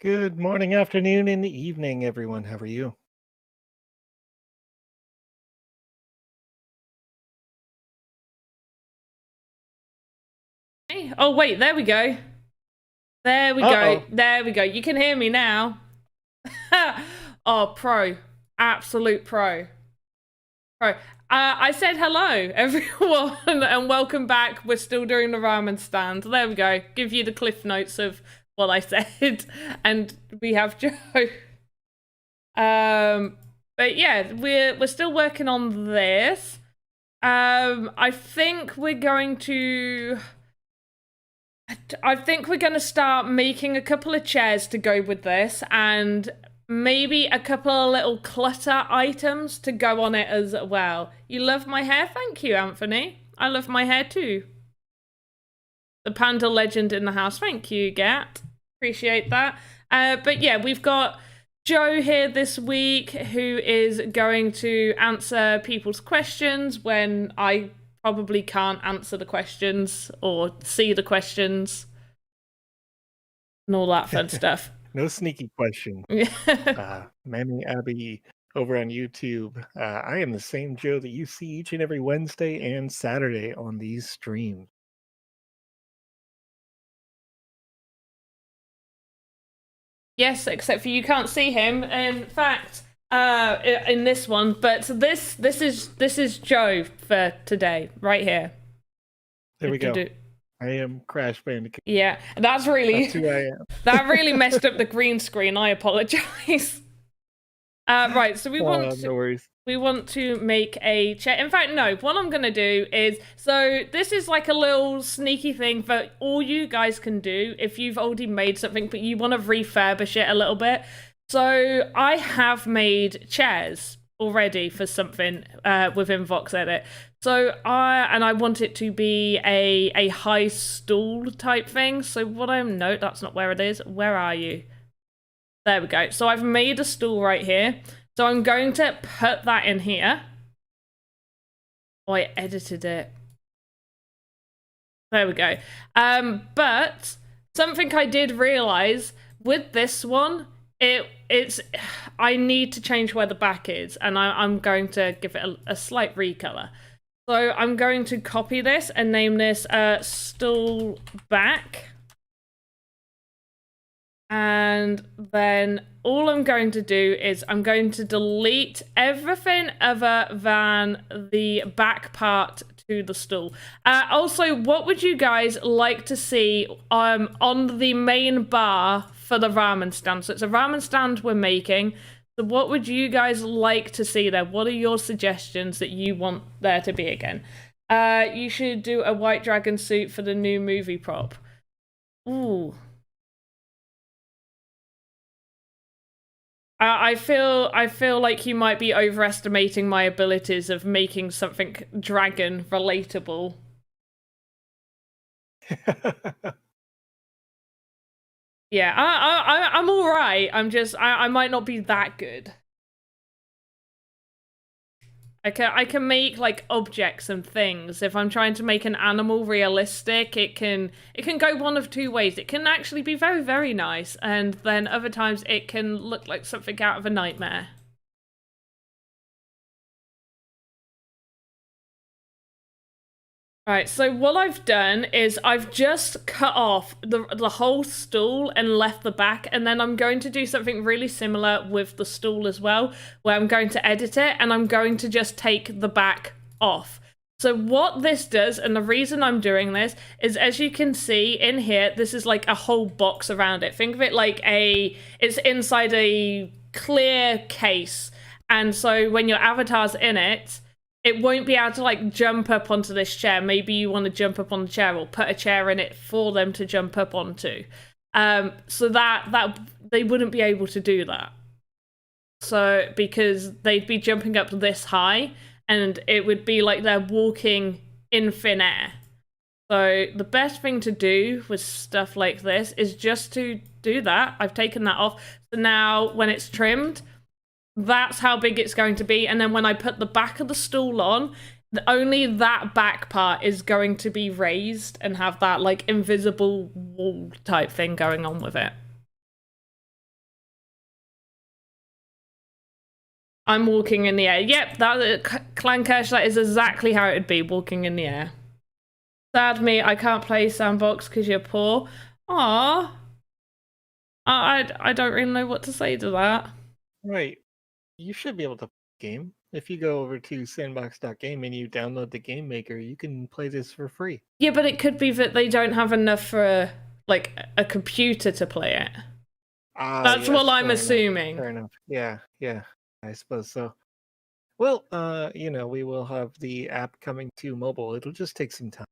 Good morning, afternoon, and evening, everyone. How are you? Hey, oh wait, there we go. There we go. Uh-oh. There we go. You can hear me now. Oh, pro. Absolute pro. Pro. I said hello, everyone, and welcome back. We're still doing the ramen stand. There we go. Give you the cliff notes of what I said. And we have Joe. But yeah, we're still working on this. I think we're going to I think we're going to start making a couple of chairs to go with this, and maybe a couple of little clutter items to go on it as well. You love my hair? Thank you, Anthony. I love my hair too. The panda legend in the house. Thank you, Gat. Appreciate that. But yeah, we've got Joe here this week, who is going to answer people's questions when I probably can't answer the questions or see the questions and all that fun stuff. No sneaky question. Mammy Abby over on YouTube. I am the same Joe that you see each and every Wednesday and Saturday on these streams. Yes, except for you can't see him. In fact, in this one, but this is Joe for today, right here. There we go. I am Crash Bandicoot. Yeah, that's who I am. That really messed up the green screen. I apologize. Right, so we want to make a chair. In fact, no, what I'm gonna do is, so this is like a little sneaky thing that all you guys can do if you've already made something but you want to refurbish it a little bit. So I have made chairs already for something within VoxEdit. So I want it to be a high stool type thing. So no, that's not where it is. Where are you? There we go. So I've made a stool right here. So I'm going to put that in here. Oh, I edited it. There we go. But something I did realize with this one, I need to change where the back is, and I'm going to give it a slight recolor. So I'm going to copy this and name this stool back. And then all I'm going to do is I'm going to delete everything other than the back part to the stool. Also, what would you guys like to see on the main bar for the ramen stand? So it's a ramen stand we're making. So what would you guys like to see there? What are your suggestions that you want there to be again? You should do a white dragon suit for the new movie prop. Ooh. I feel like you might be overestimating my abilities of making something dragon relatable. Yeah, I'm all right. I might not be that good. I can make like objects and things. If I'm trying to make an animal realistic, it can go one of two ways. It can actually be very, very nice, and then other times it can look like something out of a nightmare. Right, so what I've done is I've just cut off the whole stool and left the back, and then I'm going to do something really similar with the stool as well, where I'm going to edit it and I'm going to just take the back off. So what this does, and the reason I'm doing this, is as you can see in here, this is like a whole box around it. Think of it like it's inside a clear case, and so when your avatar's in it, it won't be able to like jump up onto this chair. Maybe you want to jump up on the chair or put a chair in it for them to jump up onto. So that they wouldn't be able to do that. So because they'd be jumping up this high and it would be like they're walking in thin air. So the best thing to do with stuff like this is just to do that. I've taken that off. So now when it's trimmed, that's how big it's going to be. And then when I put the back of the stool on, only that back part is going to be raised and have that like invisible wall type thing going on with it. I'm walking in the air. Yep, that Clankesh, that is exactly how it would be, walking in the air. Sad me, I can't play Sandbox because you're poor. Aww. I don't really know what to say to that. Right. You should be able to play the game. If you go over to sandbox.game and you download the game maker, you can play this for free. Yeah, but it could be that they don't have enough for like a computer to play it. That's Yes, what I'm fair assuming. Fair enough. Yeah, I suppose so. Well, we will have the app coming to mobile. It'll just take some time.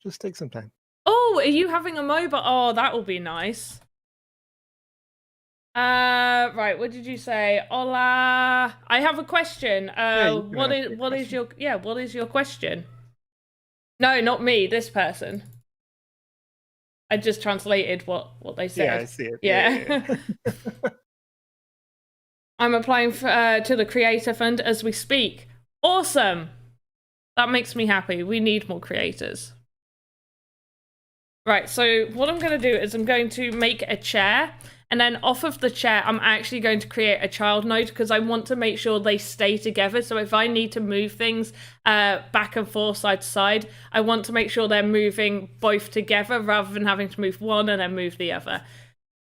Just take some time. Oh, are you having a mobile? Oh, that will be nice. Right, what did you say? Hola. I have a question. What is your question? No, not me, this person. I just translated what they said. Yeah, I see it. Yeah. I'm applying to the Creator Fund as we speak. Awesome. That makes me happy. We need more creators. Right, so what I'm going to do is I'm going to make a chair, and then off of the chair, I'm actually going to create a child node because I want to make sure they stay together. So if I need to move things back and forth, side to side, I want to make sure they're moving both together rather than having to move one and then move the other.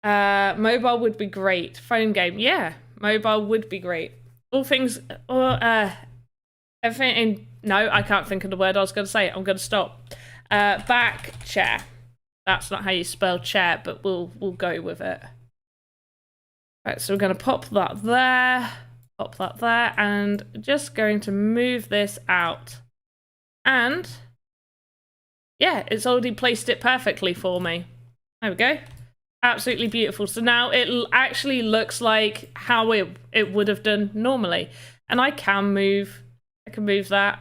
Mobile would be great. Phone game, yeah, mobile would be great. All things, everything. No, I can't think of the word I was going to say. I'm going to stop. Back chair. That's not how you spell chair, but we'll go with it. Right, so we're going to pop that there, and just going to move this out. And yeah, it's already placed it perfectly for me. There we go. Absolutely beautiful. So now it actually looks like how it would have done normally. And I can move that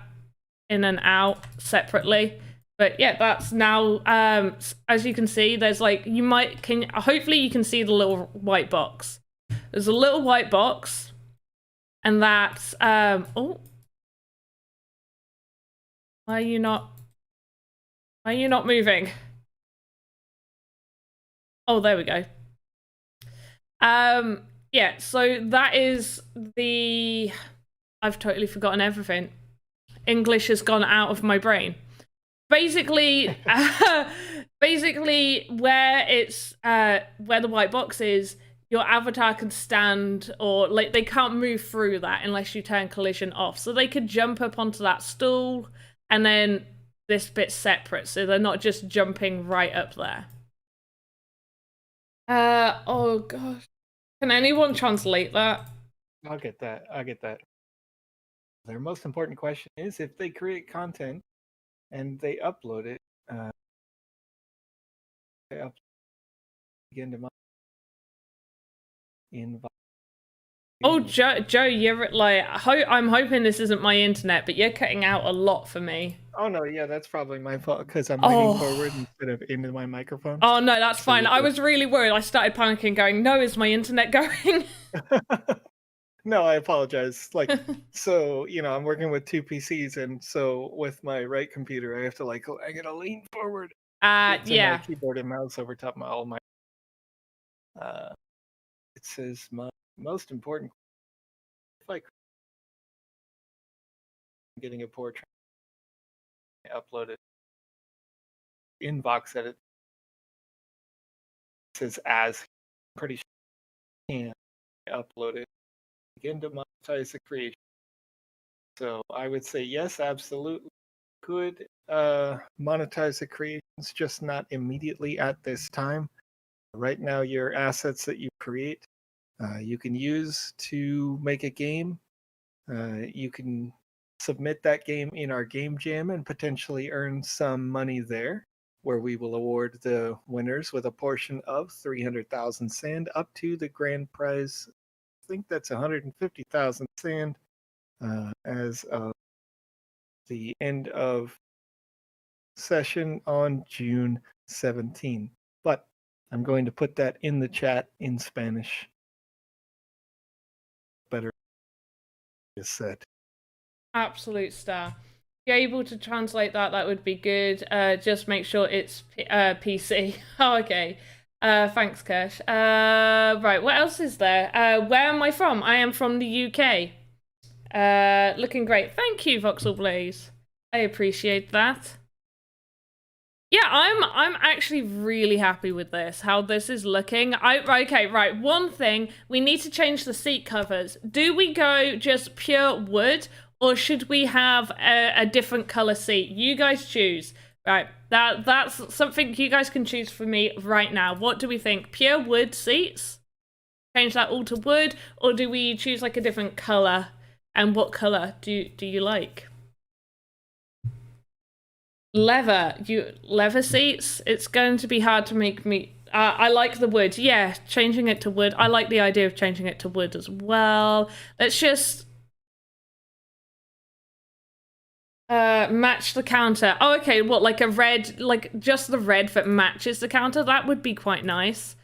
in and out separately. But yeah, that's now, as you can see, there's like, hopefully you can see the little white box. There's a little white box, and that's, oh. Why are you not moving? Oh, there we go. Yeah, so that is I've totally forgotten everything. English has gone out of my brain. Basically, where the white box is, your avatar can stand, or like they can't move through that unless you turn collision off. So they could jump up onto that stool, and then this bit's separate, so they're not just jumping right up there. Oh gosh, can anyone translate that? I'll get that. Their most important question is if they create content and they upload it, again to in. Oh, Joe, you're like, I'm hoping this isn't my internet, but you're cutting out a lot for me. Oh no, yeah, that's probably my fault because I'm leaning forward instead of into my microphone. Oh no, that's fine. I was really worried. I started panicking, going, "No, is my internet going?" No, I apologize. Like, so I'm working with two PCs, and so with my right computer, I have to I gotta lean forward. Yeah. My keyboard and mouse over top of all my. It says my most important. If I getting a poor I upload it in VoxEdit. It says as pretty sure I can upload it. Begin to monetize the creation. So I would say yes, absolutely. Could monetize the creations, just not immediately at this time. Right now, your assets that you create, you can use to make a game. You can submit that game in our game jam and potentially earn some money there, where we will award the winners with a portion of 300,000 sand up to the grand prize. I think that's 150,000 sand as of the end of session on June 17. But I'm going to put that in the chat in Spanish. Better is said. Absolute star. you're able to translate that, that would be good. Just make sure it's PC. Oh, okay. Thanks, Kirsch. Right, what else is there? Where am I from? I am from the UK. Looking great. Thank you, Voxel Blaze. I appreciate that. Yeah, I'm actually really happy with this, how this is looking. Okay, right. One thing, we need to change the seat covers. Do we go just pure wood, or should we have a different color seat? You guys choose. Right, that's something you guys can choose for me right now. What do we think? Pure wood seats? Change that all to wood, or do we choose like a different color? And what color do you like? Leather seats. It's going to be hard to make me. I like the wood. Yeah, changing it to wood. I like the idea of changing it to wood as well. Let's just match the counter. Oh, okay. What, like a red, like just the red that matches the counter? That would be quite nice.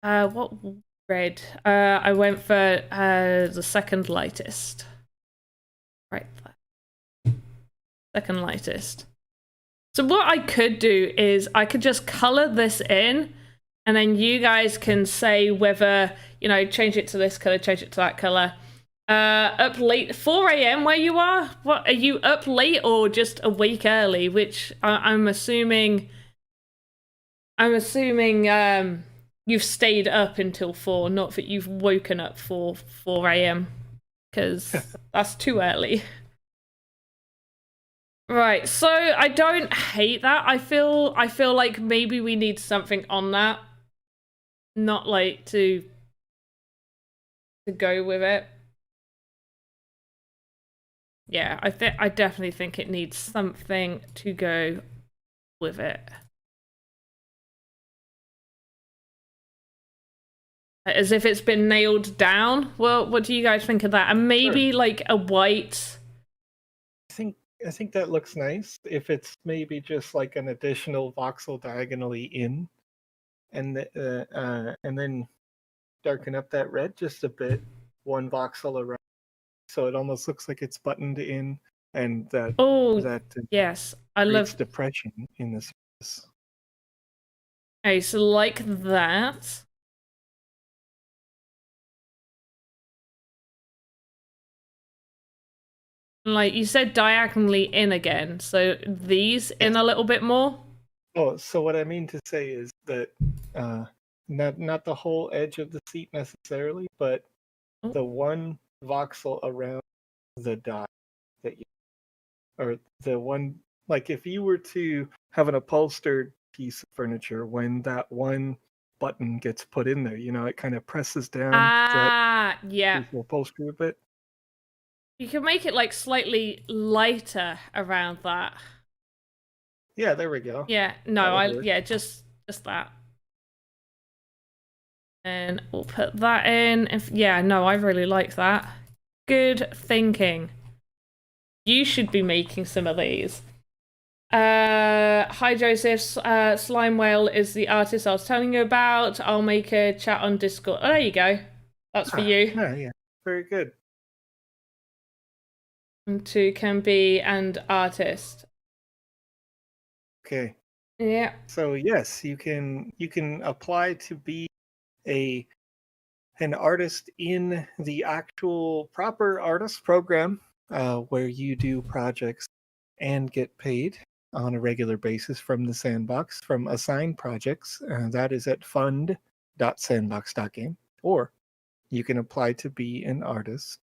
What red? I went for the second lightest. Right there. Second lightest. So what I could do is I could just color this in, and then you guys can say whether, you know, change it to this color, change it to that color. Up late, 4 a.m. where you are? What, are you up late or just awake early? Which I'm assuming you've stayed up until 4, not that you've woken up for 4 a.m. because that's too early. Right, so I don't hate that. I feel like maybe we need something on that. Not like to go with it. Yeah, I definitely think it needs something to go with it. As if it's been nailed down. Well, what do you guys think of that? And maybe like a white. I think that looks nice. If it's maybe just like an additional voxel diagonally in, and then darken up that red just a bit, one voxel around, so it almost looks like it's buttoned in, and that Yes, I creates love depression in this. Okay, so like that. Like you said, diagonally in again. So these in a little bit more. Oh, so what I mean to say is that not the whole edge of the seat necessarily, but the one voxel around the die that you, or the one, like if you were to have an upholstered piece of furniture, when that one button gets put in there, you know, it kind of presses down that yeah. piece of upholstery a bit. You can make it like slightly lighter around that. Yeah, there we go. Yeah, no, yeah, just that. And we'll put that in. Yeah, no, I really like that. Good thinking. You should be making some of these. Hi Joseph, Slime Whale is the artist I was telling you about. I'll make a chat on Discord. Oh, there you go. That's for you. Yeah, very good. And to can be and artist. Okay. Yeah. So yes, you can apply to be an artist in the actual proper artist program, where you do projects and get paid on a regular basis from the sandbox from assigned projects. That is at fund.sandbox.game. Or you can apply to be an artist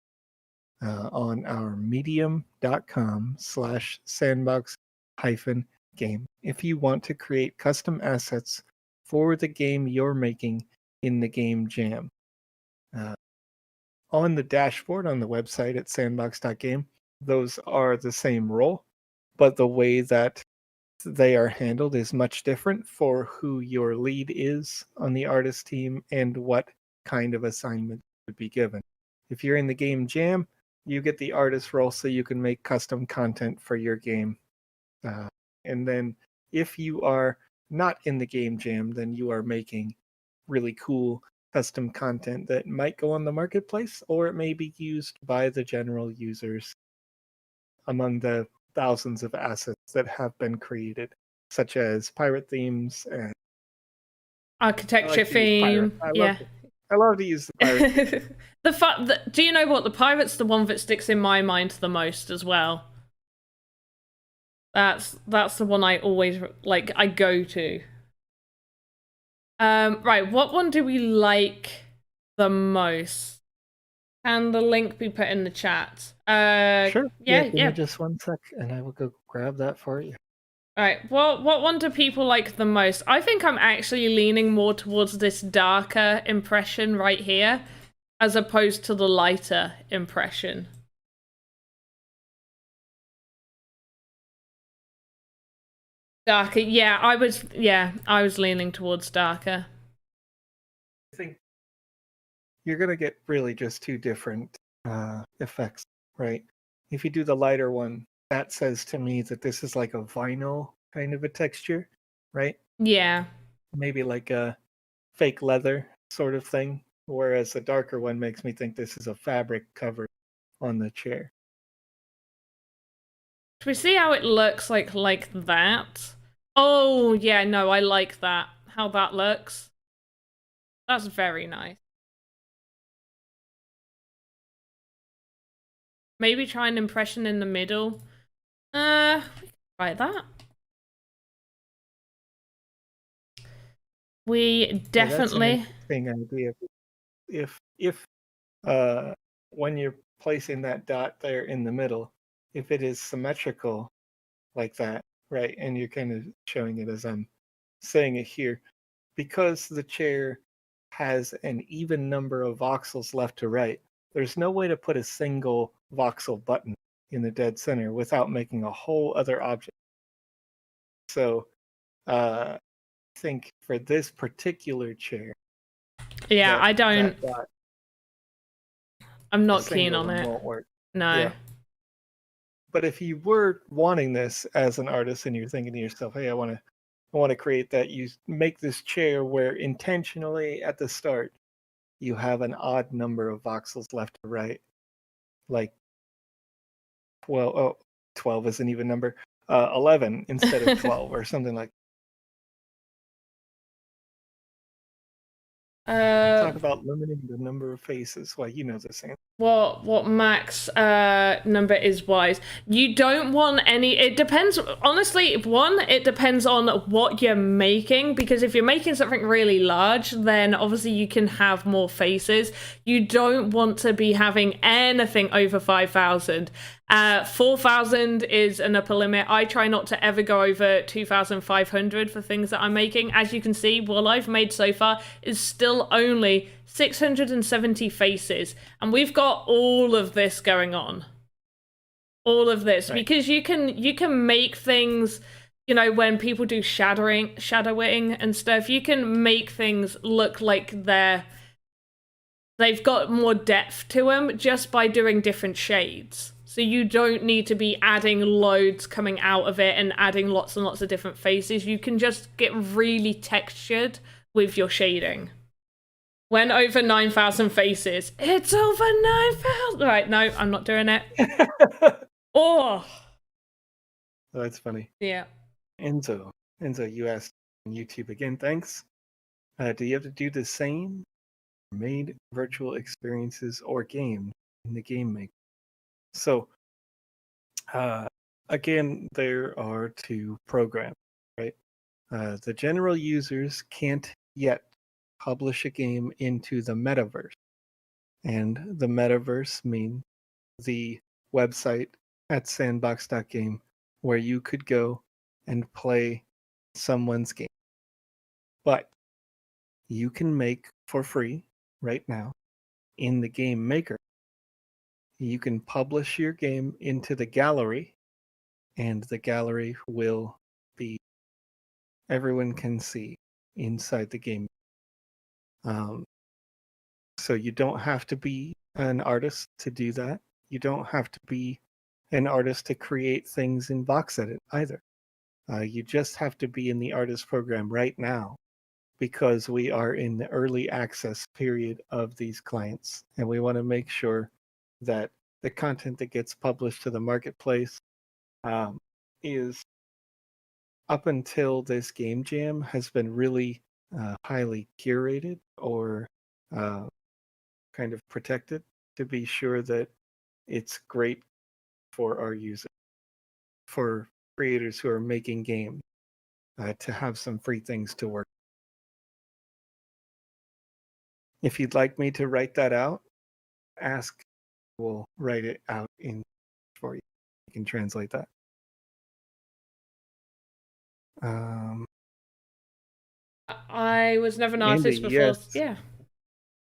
on our medium.com/sandbox-game if you want to create custom assets for the game you're making in the game jam. On the dashboard on the website at sandbox.game, those are the same role, but the way that they are handled is much different for who your lead is on the artist team and what kind of assignment would be given. If you're in the game jam, you get the artist role so you can make custom content for your game. And then if you are not in the game jam, then you are making really cool custom content that might go on the marketplace, or it may be used by the general users among the thousands of assets that have been created, such as pirate themes and I Architecture like to use pirate. theme. Yeah. I love to use the pirate. Do you know what? The pirate's the one that sticks in my mind the most as well. That's the one I always like. I go to. Right. What one do we like the most? Can the link be put in the chat? Sure. Yeah. Give me just 1 sec, and I will go grab that for you. All right. What one do people like the most? I think I'm actually leaning more towards this darker impression right here, as opposed to the lighter impression. Darker. Yeah, I was leaning towards darker. I think you're gonna get really just two different effects, right? If you do the lighter one, that says to me that this is like a vinyl kind of a texture, right? Yeah. Maybe like a fake leather sort of thing. Whereas the darker one makes me think this is a fabric cover on the chair. Do we see how it looks like that? Oh, yeah, no, I like that. How that looks. That's very nice. Maybe try an impression in the middle. We can try that. We definitely. Yeah, that's an interesting idea. If when you're placing that dot there in the middle, if it is symmetrical like that, right, and you're kind of showing it as I'm saying it here, because the chair has an even number of voxels left to right, there's no way to put a single voxel button in the dead center without making a whole other object. So I think for this particular chair, yeah, I don't. I'm not keen on it. Won't work. No. Yeah. But if you were wanting this as an artist and you're thinking to yourself, hey, I want to create that, you make this chair where intentionally at the start you have an odd number of voxels left to right, like 12 is an even number, 11 instead of 12 or something like that. Talk about limiting the number of faces. Well, you know the same. What max number is wise. You don't want any. It depends. Honestly, it depends on what you're making, because if you're making something really large, then obviously you can have more faces. You don't want to be having anything over 5,000. 4,000 is an upper limit. I try not to ever go over 2,500 for things that I'm making. As you can see, what I've made so far is still only 670 faces, and we've got all of this going on. All of this, right. Because you can make things, when people do shadowing and stuff, you can make things look like they've got more depth to them just by doing different shades. So you don't need to be adding loads coming out of it and adding lots and lots of different faces. You can just get really textured with your shading. When over 9,000 faces. It's over 9,000. Right, no, I'm not doing it. Oh, that's funny. Yeah. Enzo, you asked on YouTube again. Thanks. Do you have to do the same? Made virtual experiences or games in the game maker. So, again, there are two programs, right? The general users can't yet publish a game into the Metaverse. And the Metaverse means the website at sandbox.game where you could go and play someone's game. But you can make for free right now in the game maker. You can publish your game into the gallery, and the gallery will be everyone can see inside the game. So you don't have to be an artist to do that. You don't have to be an artist to create things in VoxEdit either. You just have to be in the artist program right now, because we are in the early access period of these clients, and we want to make sure that the content that gets published to the marketplace is up until this game jam has been really highly curated or uh, kind of protected to be sure that it's great for our users, for creators who are making games, to have some free things to work. If you'd like me to write that out, ask. We'll write it out in for you. You can translate that. Um, I was never an Andy, artist before. yes, Yeah.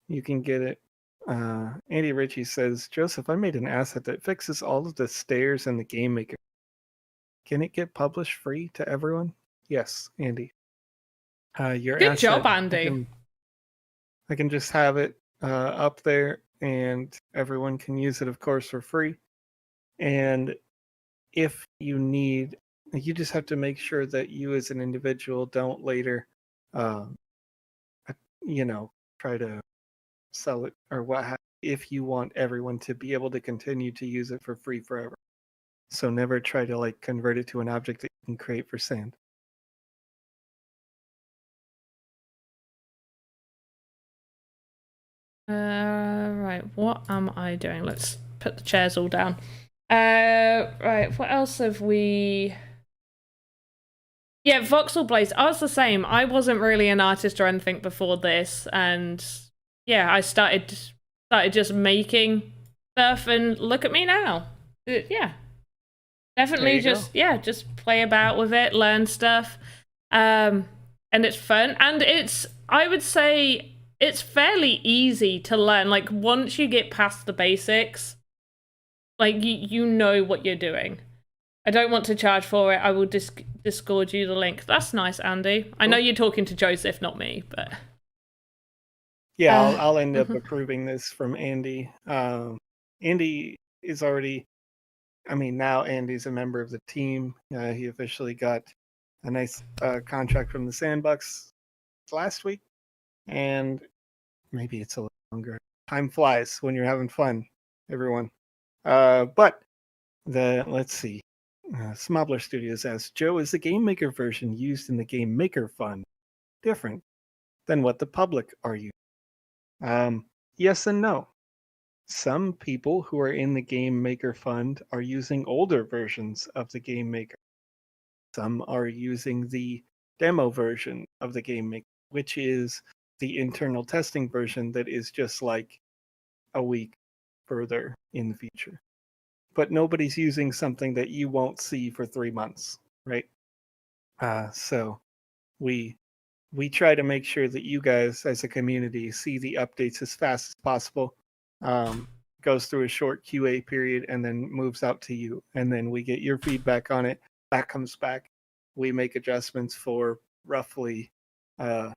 you can get it. Andy Ritchie says, Joseph, I made an asset that fixes all of the stairs in the game maker. Can it get published free to everyone? Yes, Andy. Your Good job, asset, Andy. I can just have it up there, and everyone can use it, of course, for free. And if you need, you just have to make sure that you as an individual don't later, um, you know, try to sell it or what if you want everyone to be able to continue to use it for free forever. So never try to like convert it to an object that you can create for sand. Right, what am I doing? Let's put the chairs all down. Right, what else have we... Yeah, Voxel Blaze. I was the same. I wasn't really an artist or anything before this, and yeah, I started just making stuff, and look at me now. Yeah, definitely just play about with it, learn stuff, and it's fun, and I would say it's fairly easy to learn. Like once you get past the basics, like you know what you're doing. I don't want to charge for it. I will discord you the link. That's nice, Andy. I know you're talking to Joseph, not me, but yeah, I'll end up approving this from Andy. Andy is already. I mean, now Andy's a member of the team. He officially got a nice contract from the Sandbox last week, and maybe it's a little longer. Time flies when you're having fun, everyone. But let's see. Smobler Studios asks, Joe, is the Game Maker version used in the Game Maker Fund different than what the public are using? Yes and no. Some people who are in the Game Maker Fund are using older versions of the Game Maker. Some are using the demo version of the Game Maker, which is the internal testing version that is just like a week further in the future. But nobody's using something that you won't see for 3 months, right? So we try to make sure that you guys as a community see the updates as fast as possible. Goes through a short QA period and then moves out to you, and then we get your feedback on it. That comes back. We make adjustments for roughly if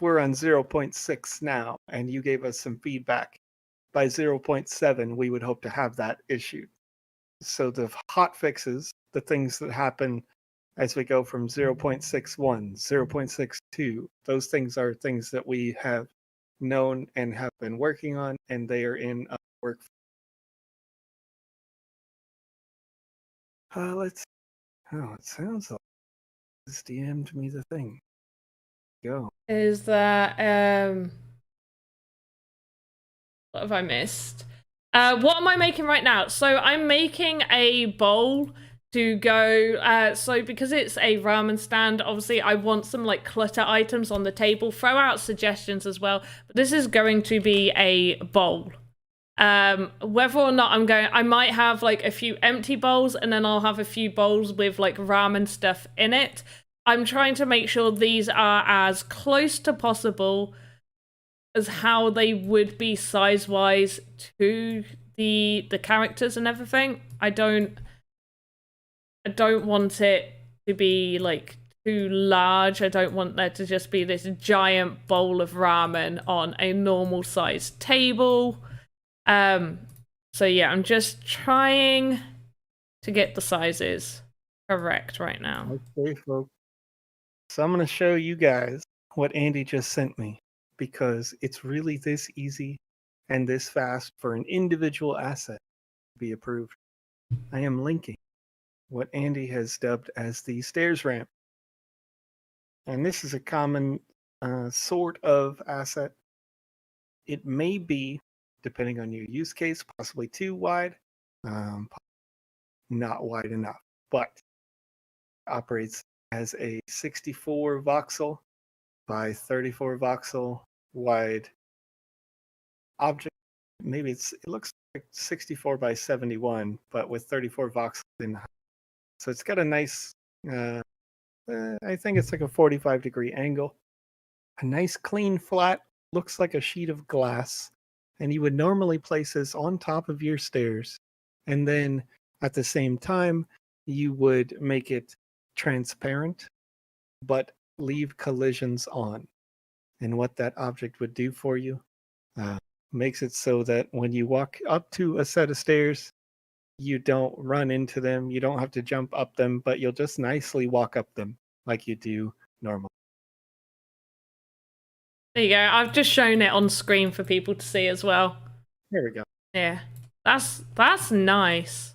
we're on 0.6 now and you gave us some feedback, by 0.7 we would hope to have that issued. So the hot fixes, the things that happen as we go from 0.61, 0.62, those things are things that we have known and have been working on, and they are in work. Let's. Oh, it sounds like this DM'd me the thing. Go. is that what have I missed? What am I making right now? So I'm making a bowl to go. So because it's a ramen stand, obviously I want some like clutter items on the table. Throw out suggestions as well. But this is going to be a bowl. Whether or not I might have like a few empty bowls, and then I'll have a few bowls with like ramen stuff in it. I'm trying to make sure these are as close to possible as how they would be size-wise to the characters and everything. I don't want it to be like too large. I don't want there to just be this giant bowl of ramen on a normal sized table. So yeah, I'm just trying to get the sizes correct right now. Okay, folks. So I'm going to show you guys what Andy just sent me, because it's really this easy and this fast for an individual asset. be approved. I am linking what Andy has dubbed as the stairs ramp. And this is a common sort of asset. It may be, depending on your use case, possibly too wide, not wide enough, but operates as a 64 voxel by 34 voxel wide object. Maybe it looks like 64 by 71, but with 34 voxels in. So it's got a nice, I think it's like a 45-degree angle. A nice clean flat, looks like a sheet of glass. And you would normally place this on top of your stairs. And then at the same time, you would make it transparent, but leave collisions on. And what that object would do for you makes it so that when you walk up to a set of stairs, you don't run into them. You don't have to jump up them, but you'll just nicely walk up them like you do normally. There you go. I've just shown it on screen for people to see as well. There we go. Yeah, that's nice.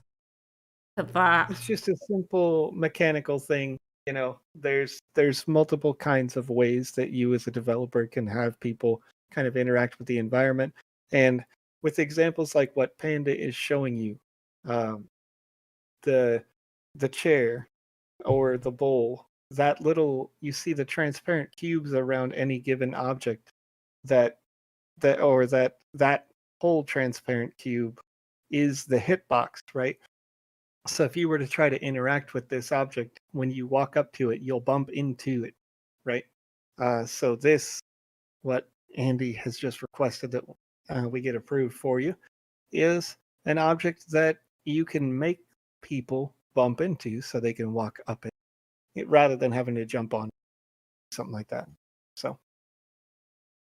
Look at that. It's just a simple mechanical thing. You know, there's multiple kinds of ways that you as a developer can have people kind of interact with the environment. And with examples like what Panda is showing you, the chair or the bowl, that little, you see the transparent cubes around any given object, that whole transparent cube is the hitbox, right? So if you were to try to interact with this object, when you walk up to it, you'll bump into it, right? So this, what Andy has just requested that we get approved for you, is an object that you can make people bump into so they can walk up it rather than having to jump on something like that. So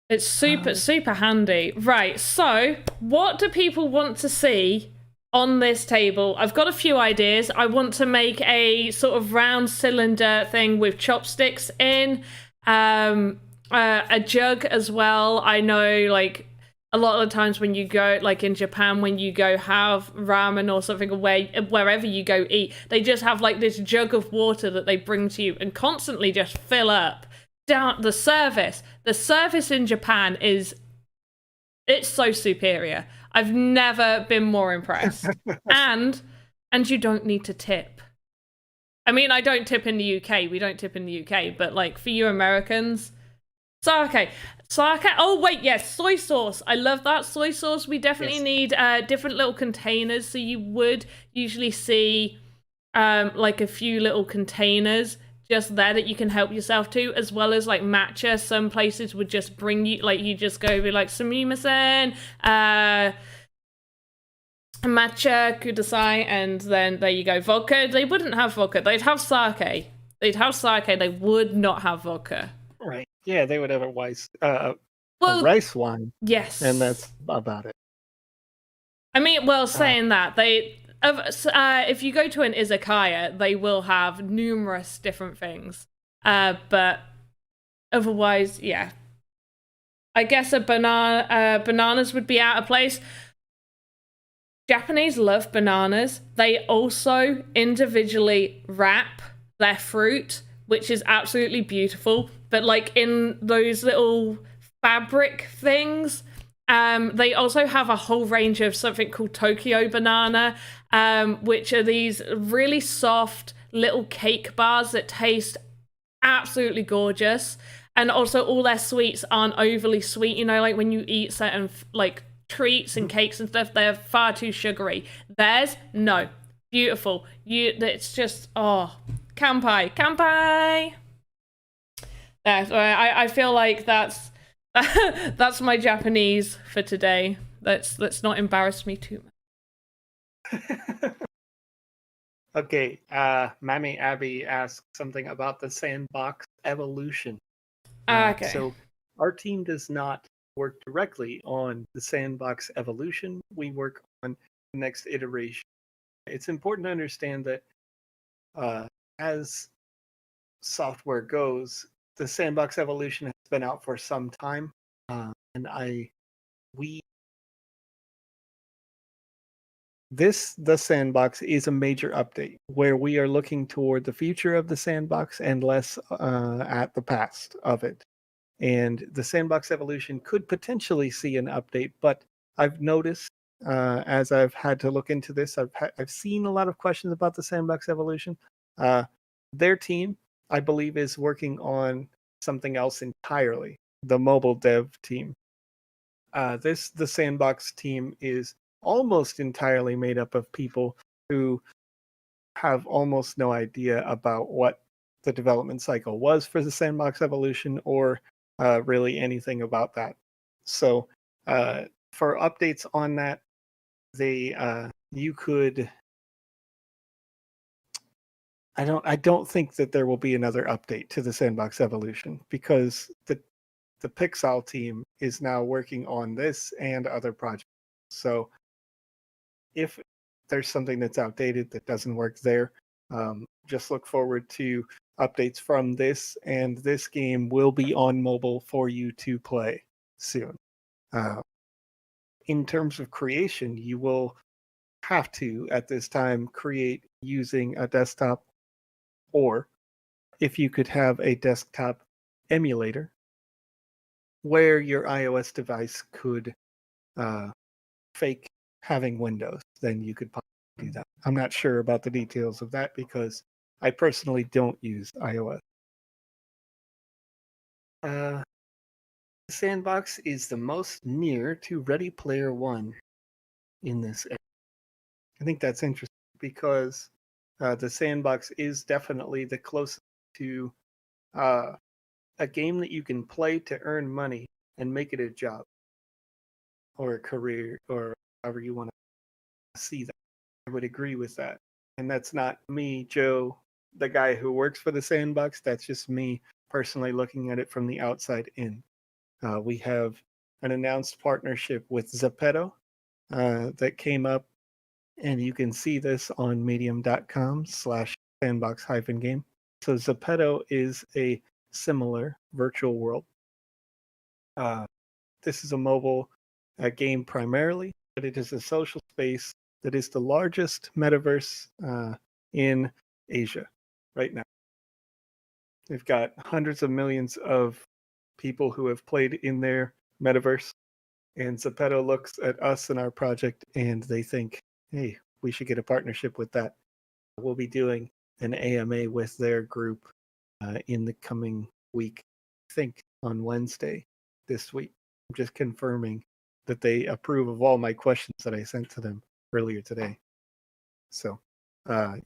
it's super handy. Right, so what do people want to see on this table? I've got a few ideas. I want to make a sort of round cylinder thing with chopsticks in, a jug as well. I know, like, a lot of the times when you go, like in Japan, when you go have ramen or something, wherever you go eat, they just have like this jug of water that they bring to you and constantly just fill up. Down the service in Japan it's so superior. I've never been more impressed. and you don't need to tip. I mean, I don't tip in the UK. We don't tip in the UK, but like for you Americans, sake. Oh wait, yes, soy sauce. I love that soy sauce. We definitely need different little containers. So you would usually see like a few little containers just there that you can help yourself to, as well as like matcha. Some places would just bring you, like, you just go be like, sumimasen, matcha kudasai, and then there you go. Vodka. They wouldn't have vodka. They'd have sake. They would not have vodka. Right. Yeah, they would have a rice wine. Yes. And that's about it. I mean, well, saying that, if you go to an izakaya, they will have numerous different things. But otherwise, yeah. I guess bananas would be out of place. Japanese love bananas. They also individually wrap their fruit, which is absolutely beautiful. But like in those little fabric things, they also have a whole range of something called Tokyo banana, which are these really soft little cake bars that taste absolutely gorgeous. And also all their sweets aren't overly sweet. You know, like when you eat certain like treats and cakes and stuff, they're far too sugary. Theirs, no. Beautiful. It's just, kampai. Yeah, I feel like that's my Japanese for today. Let's not embarrass me too much. Okay, Mammy Abby asked something about the sandbox evolution. Okay. So our team does not work directly on the sandbox evolution. We work on the next iteration. It's important to understand that as software goes, the sandbox evolution has been out for some time, and we the Sandbox is a major update where we are looking toward the future of the Sandbox and less at the past of it. And the Sandbox Evolution could potentially see an update, but I've noticed as I've had to look into this, I've seen a lot of questions about the Sandbox Evolution. Their team, I believe, is working on something else entirely. The mobile dev team. The Sandbox team is almost entirely made up of people who have almost no idea about what the development cycle was for the Sandbox Evolution or really anything about that. So for updates on that, you could. I don't think that there will be another update to the Sandbox Evolution because the Pixel team is now working on this and other projects. So if there's something that's outdated that doesn't work there, just look forward to updates from this, and this game will be on mobile for you to play soon. In terms of creation, you will have to, at this time, create using a desktop, or if you could have a desktop emulator where your iOS device could fake having Windows, then you could possibly do that. I'm not sure about the details of that because I personally don't use iOS. Sandbox is the most near to Ready Player One in this era. I think that's interesting because the Sandbox is definitely the closest to a game that you can play to earn money and make it a job or a career or however you want to see that. I would agree with that. And that's not me, Joe, the guy who works for the Sandbox. That's just me personally looking at it from the outside in. We have an announced partnership with Zepeto that came up, and you can see this on medium.com/sandbox-game. So Zepeto is a similar virtual world. This is a mobile game primarily, but it is a social space that is the largest metaverse in Asia right now. They've got hundreds of millions of people who have played in their metaverse, and Zepeto looks at us and our project and they think, hey, we should get a partnership with that. We'll be doing an AMA with their group in the coming week, I think on Wednesday this week. I'm just confirming that they approve of all my questions that I sent to them earlier today. So,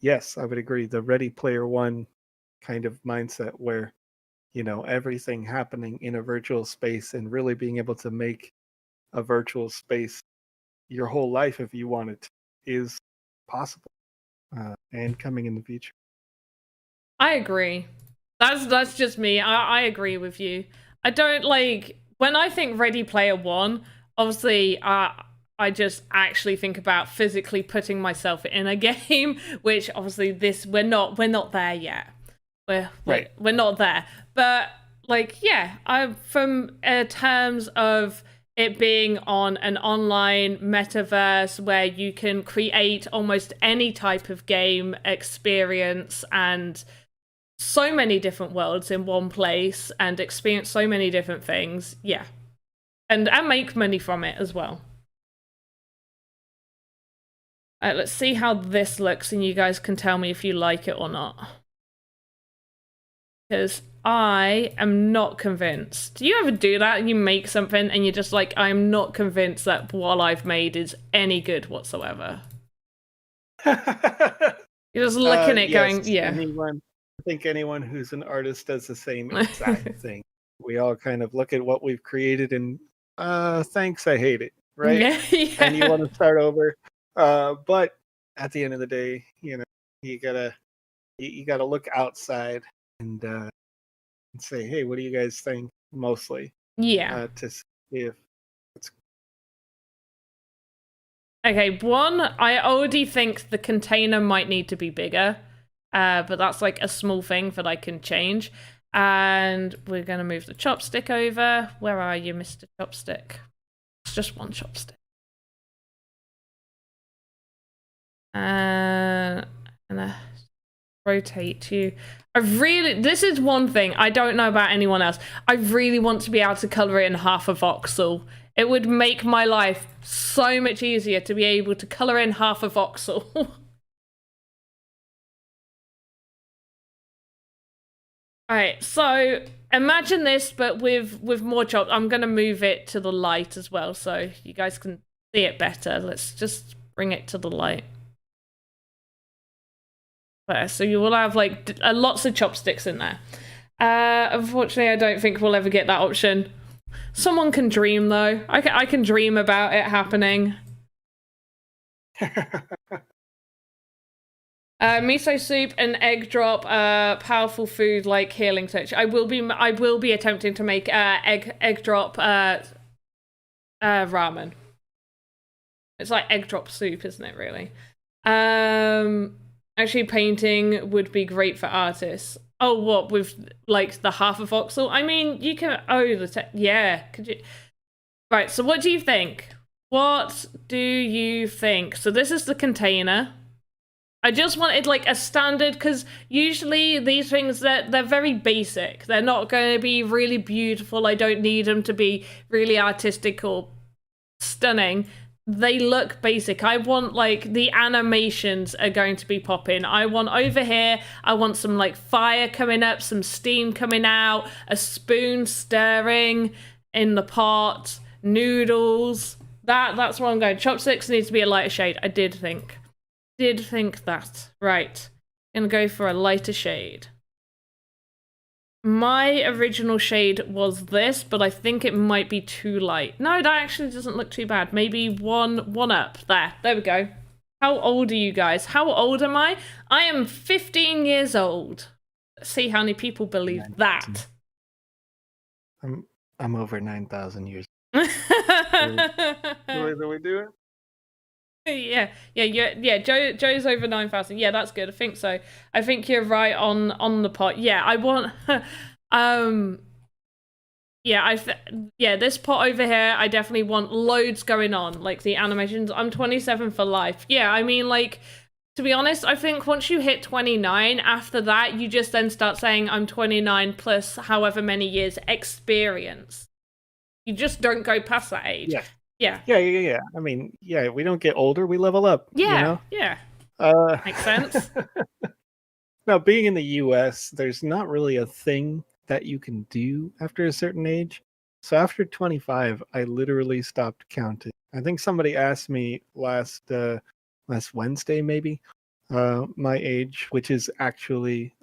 yes, I would agree. The Ready Player One kind of mindset where, everything happening in a virtual space and really being able to make a virtual space your whole life if you wanted to is possible and coming in the future. I agree. That's just me. I agree with you. I don't like when I think Ready Player One. Obviously, I just actually think about physically putting myself in a game, which obviously we're not there yet. We're not there. But from terms of it being on an online metaverse where you can create almost any type of game experience and so many different worlds in one place and experience so many different things, yeah. And make money from it as well. Let's see how this looks and you guys can tell me if you like it or not. Because I am not convinced. Do you ever do that and you make something and you're just like, I'm not convinced that what I've made is any good whatsoever? You're just looking at it going, yeah. I think anyone who's an artist does the same exact thing. We all kind of look at what we've created and, thanks, I hate it, right? Yeah. And you want to start over. But at the end of the day, you gotta look outside and say, hey, what do you guys think? Mostly, yeah. To see if it's okay. One, I already think the container might need to be bigger, but that's like a small thing that I can change. And we're gonna move the chopstick over. Where are you, Mr. Chopstick? It's just one chopstick. And rotate you. This is one thing I don't know about anyone else. I really want to be able to color it in half a voxel. It would make my life so much easier to be able to color in half a voxel. Alright, so imagine this, but with more chops. I'm gonna move it to the light as well, so you guys can see it better. Let's just bring it to the light. There, so you will have like lots of chopsticks in there. Unfortunately, I don't think we'll ever get that option. Someone can dream though. I can dream about it happening. Miso soup and egg drop, powerful food like healing touch. I will be attempting to make egg drop ramen. It's like egg drop soup, isn't it? Really. Actually, painting would be great for artists. Oh, what with like the half a voxel? I mean, you can. Oh, yeah. Could you? Right. So, what do you think? What do you think? So, this is the container. I just wanted like a standard, because usually these things they're very basic. They're not going to be really beautiful. I don't need them to be really artistic or stunning. They look basic. I want like the animations are going to be popping. I want over here, I want some like fire coming up, some steam coming out, a spoon stirring in the pot, noodles. That's where I'm going. Chopsticks needs to be a lighter shade. I did think that. Right. Gonna go for a lighter shade. My original shade was this, but I think it might be too light. No, that actually doesn't look too bad. Maybe one up. There we go. How old are you guys? How old am I? I am 15 years old. Let's see how many people believe that. I'm over 9,000 years. What are we doing? Yeah. Joe's over 9,000. Yeah, that's good. I think so. I think you're right on the pot. Yeah, I want. This pot over here, I definitely want loads going on, like the animations. I'm 27 for life. Yeah, I mean, like, to be honest, I think once you hit 29, after that, you just then start saying I'm 29 plus however many years experience. You just don't go past that age. Yeah. Yeah. I mean, yeah, we don't get older, we level up. Yeah, you know? Yeah. Makes sense. Now, being in the US, there's not really a thing that you can do after a certain age. So after 25, I literally stopped counting. I think somebody asked me last Wednesday, maybe, my age, which is actually,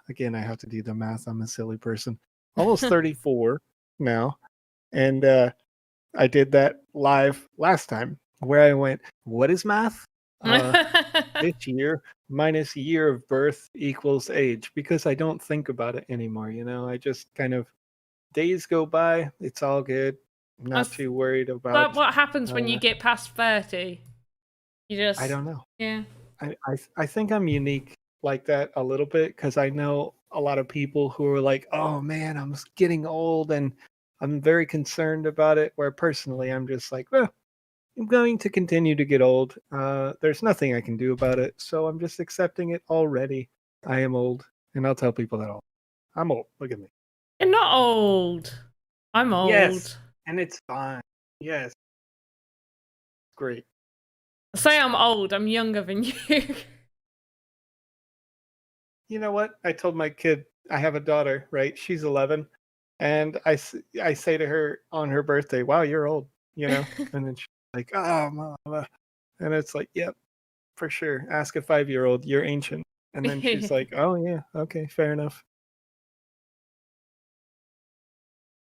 again, I have to do the math. I'm a silly person. Almost 34 now. And I did that live last time, where I went, what is math? This year minus year of birth equals age, because I don't think about it anymore. You know, I just kind of, days go by, it's all good. I'm not too worried about. But what happens when you get past 30? You just. I don't know. Yeah. I think I'm unique like that a little bit, because I know a lot of people who are like, oh man, I'm getting old and I'm very concerned about it, where personally I'm just like, well, I'm going to continue to get old. There's nothing I can do about it, so I'm just accepting it already. I am old, and I'll tell people that I'm old. Look at me. You're not old. I'm old. Yes, and it's fine. Yes. Great. Say I'm old. I'm younger than you. You know what? I told my kid, I have a daughter, right? She's 11. And I say to her on her birthday, wow, you're old, you know? And then she's like, oh, mama. And it's like, yep, for sure. Ask a 5-year-old, you're ancient. And then she's like, oh, yeah, okay, fair enough.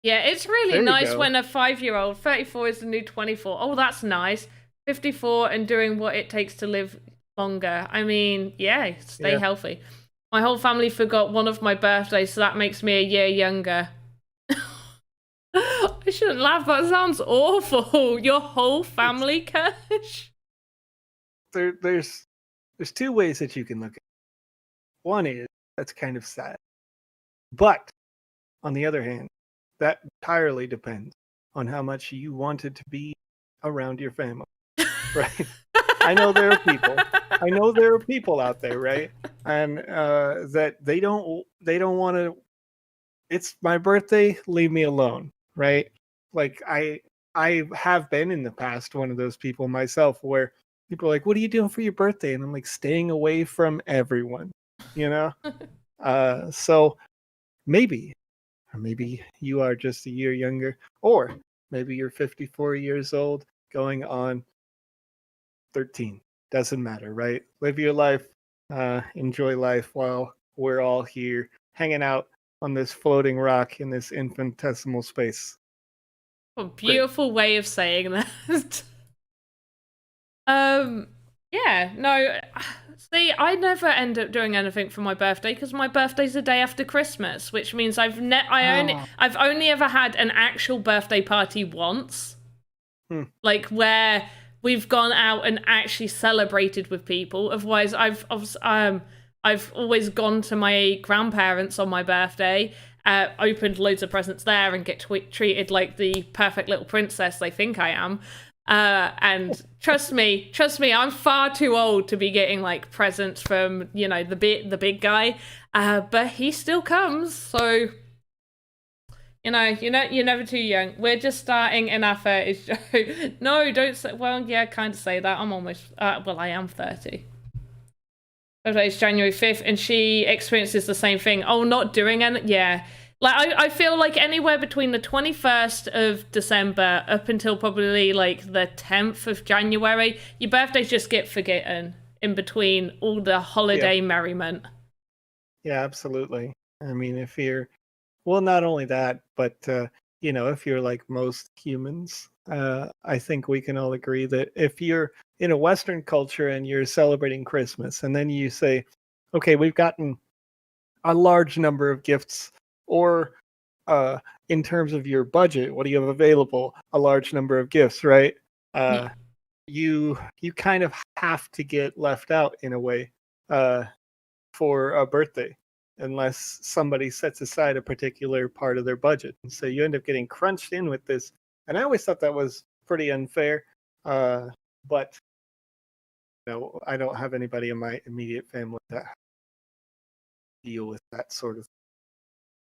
Yeah, it's really nice when a 5-year-old, 34 is the new 24. Oh, that's nice. 54 and doing what it takes to live longer. I mean, yeah, stay healthy. My whole family forgot one of my birthdays, so that makes me a year younger. I shouldn't laugh. That sounds awful. Your whole family, Kirsch? There's two ways that you can look at it. One is, that's kind of sad. But on the other hand, that entirely depends on how much you wanted to be around your family, right? I know there are people. I know there are people out there, right? And that they don't want to. It's my birthday. Leave me alone, right? Like I have been in the past one of those people myself, where people are like, "What are you doing for your birthday?" And I'm like, "Staying away from everyone," you know. So maybe, or maybe you are just a year younger, or maybe you're 54 years old, going on 13. Doesn't matter, right? Live your life, enjoy life while we're all here hanging out on this floating rock in this infinitesimal space. What a Great. beautiful way of saying that. Um, yeah, no. See, I never end up doing anything for my birthday because my birthday's the day after Christmas, which means Ah, I've only ever had an actual birthday party once, hmm, like where we've gone out and actually celebrated with people. Otherwise, I've always gone to my grandparents on my birthday, opened loads of presents there, and get treated like the perfect little princess they think I am. And trust me, I'm far too old to be getting like presents from the big guy. But he still comes, so you're never too young. We're just starting in our 30s, Joe. No, don't say. Well, yeah, kind of say that. I'm almost. Well, I am 30. It's January 5th, and she experiences the same thing. Oh, not doing it. Yeah. Like, I feel like anywhere between the 21st of December up until probably like the 10th of January, your birthdays just get forgotten in between all the yeah, holiday merriment. yeah, absolutely. I mean, if you're, well, not only that, but if you're like most humans, I think we can all agree that if you're in a Western culture and you're celebrating Christmas, and then you say, "Okay, we've gotten a large number of gifts," or in terms of your budget, what do you have available? A large number of gifts, right? Uh, you kind of have to get left out in a way uh, for a birthday, unless somebody sets aside a particular part of their budget, and so you end up getting crunched in with this. And I always thought that was pretty unfair, but I don't have anybody in my immediate family that deal with that sort of.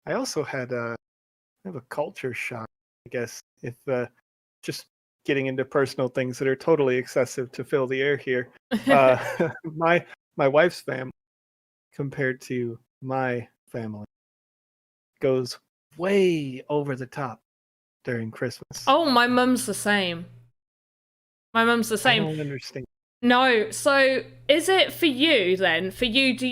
I also had have a culture shock, I guess, if just getting into personal things that are totally excessive to fill the air here. My my wife's family compared to my family goes way over the top during Christmas. Oh, my mum's the same. My mum's the I same. don't understand. No, so is it for you then? For you, do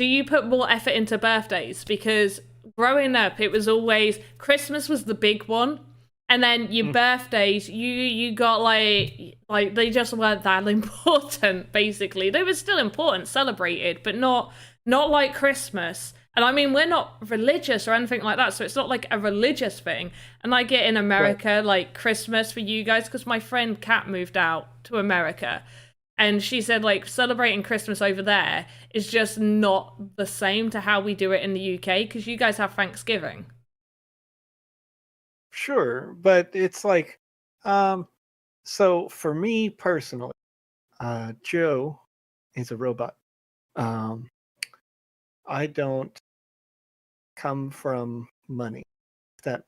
you put more effort into birthdays? Because growing up, it was always Christmas was the big one, and then your Mm, birthdays, you got like they just weren't that important. Basically, they were still important, celebrated, but not like Christmas. And I mean, we're not religious or anything like that, so it's not like a religious thing. And I get in right. America, like Christmas for you guys, because my friend Kat moved out to America. And she said, like, celebrating Christmas over there is just not the same to how we do it in the UK, because you guys have Thanksgiving. Sure, but it's like, um, so for me personally, Joe is a robot. Um, I don't come from money. If that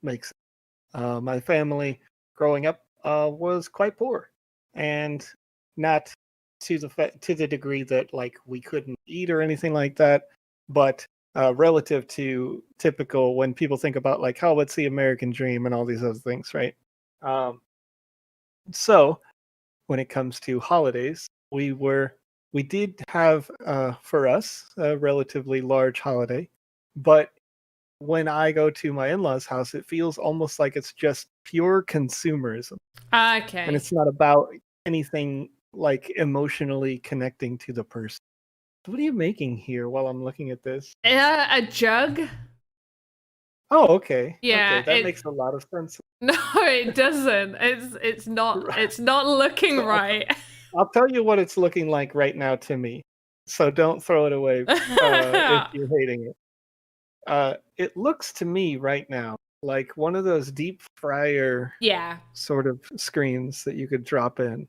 makes my family growing up was quite poor, and not to the degree that like we couldn't eat or anything like that, but relative to typical when people think about like, oh, what's the American dream and all these other things, right? Um, so when it comes to holidays, we did have for us a relatively large holiday, but when I go to my in-laws' house, it feels almost like it's just pure consumerism, and Okay. it's not about anything like emotionally connecting to the person. What are you making here while I'm looking at this? A jug? Oh, okay. Okay, Yeah, that makes a lot of sense. no, it doesn't. It's not looking So right. I'll tell you what it's looking like right now to me. So don't throw it away if you're hating it. It looks to me right now like one of those deep fryer Yeah. sort of screens that you could drop in.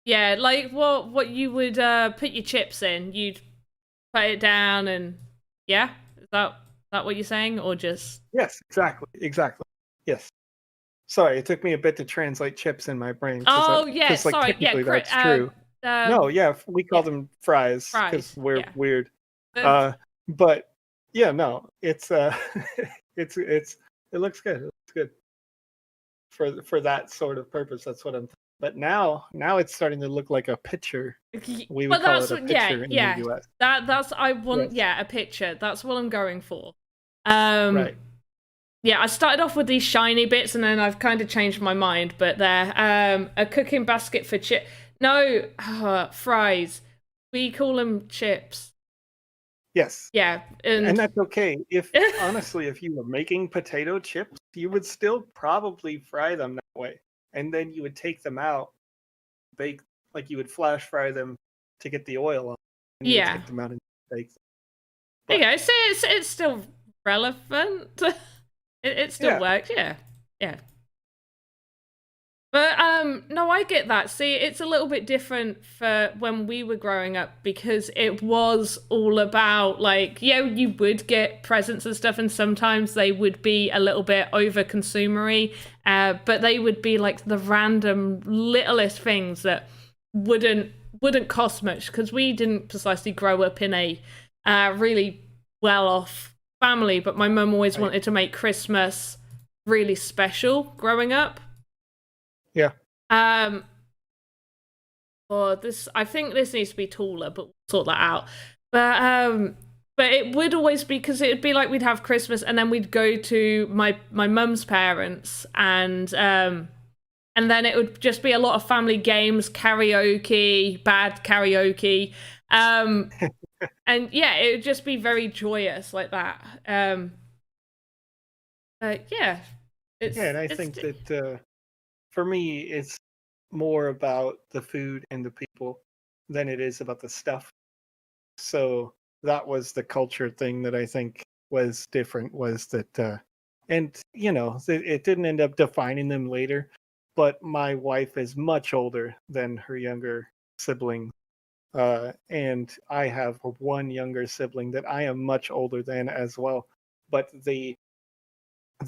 Yeah, like what you would put your chips in. You'd put it down and yeah? Is that what you're saying? Or just Yes, exactly. Yes. Sorry, it took me a bit to translate chips in my brain Oh yeah, because like sorry, yeah, technically that's true. No, yeah, we call yeah, them fries because fries, we're yeah. weird. Uh, But yeah, no, it's it's it looks good. It looks good for that sort of purpose. That's what I'm. But now it's starting to look like a picture. We would But call that's it a what, yeah, picture in the yeah. U.S. That's I want, Yes, yeah, a picture. That's what I'm going for. Um, right. yeah, I started off with these shiny bits, and then I've kind of changed my mind. But there, a cooking basket for chip. No, fries. We call them chips. Yes, Yeah, and and that's okay. If honestly, if you were making potato chips, you would still probably fry them that way, and then you would take them out, bake like you would flash fry them to get the oil on, and you would yeah. take them out and bake them. There you But go. See, it's still relevant. It still yeah, works. Yeah, yeah. But no, I get that. See, it's a little bit different for when we were growing up because it was all about like, yeah, you would get presents and stuff, and sometimes they would be a little bit over consumery, but they would be like the random littlest things that wouldn't wouldn't cost much because we didn't precisely grow up in a really well off family, but my mum always right. wanted to make Christmas really special growing up. Yeah, Um, or this, I think this needs to be taller, but we'll sort that out. But it would always be because it'd be like we'd have Christmas and then we'd go to my mum's parents and then it would just be a lot of family games, karaoke, bad karaoke, um, and yeah, it would just be very joyous like that. Yeah, yeah, and I it's think that for me, it's more about the food and the people than it is about the stuff. So that was the culture thing that I think was different was that and it didn't end up defining them later, but my wife is much older than her younger sibling, and I have one younger sibling that I am much older than as well, but the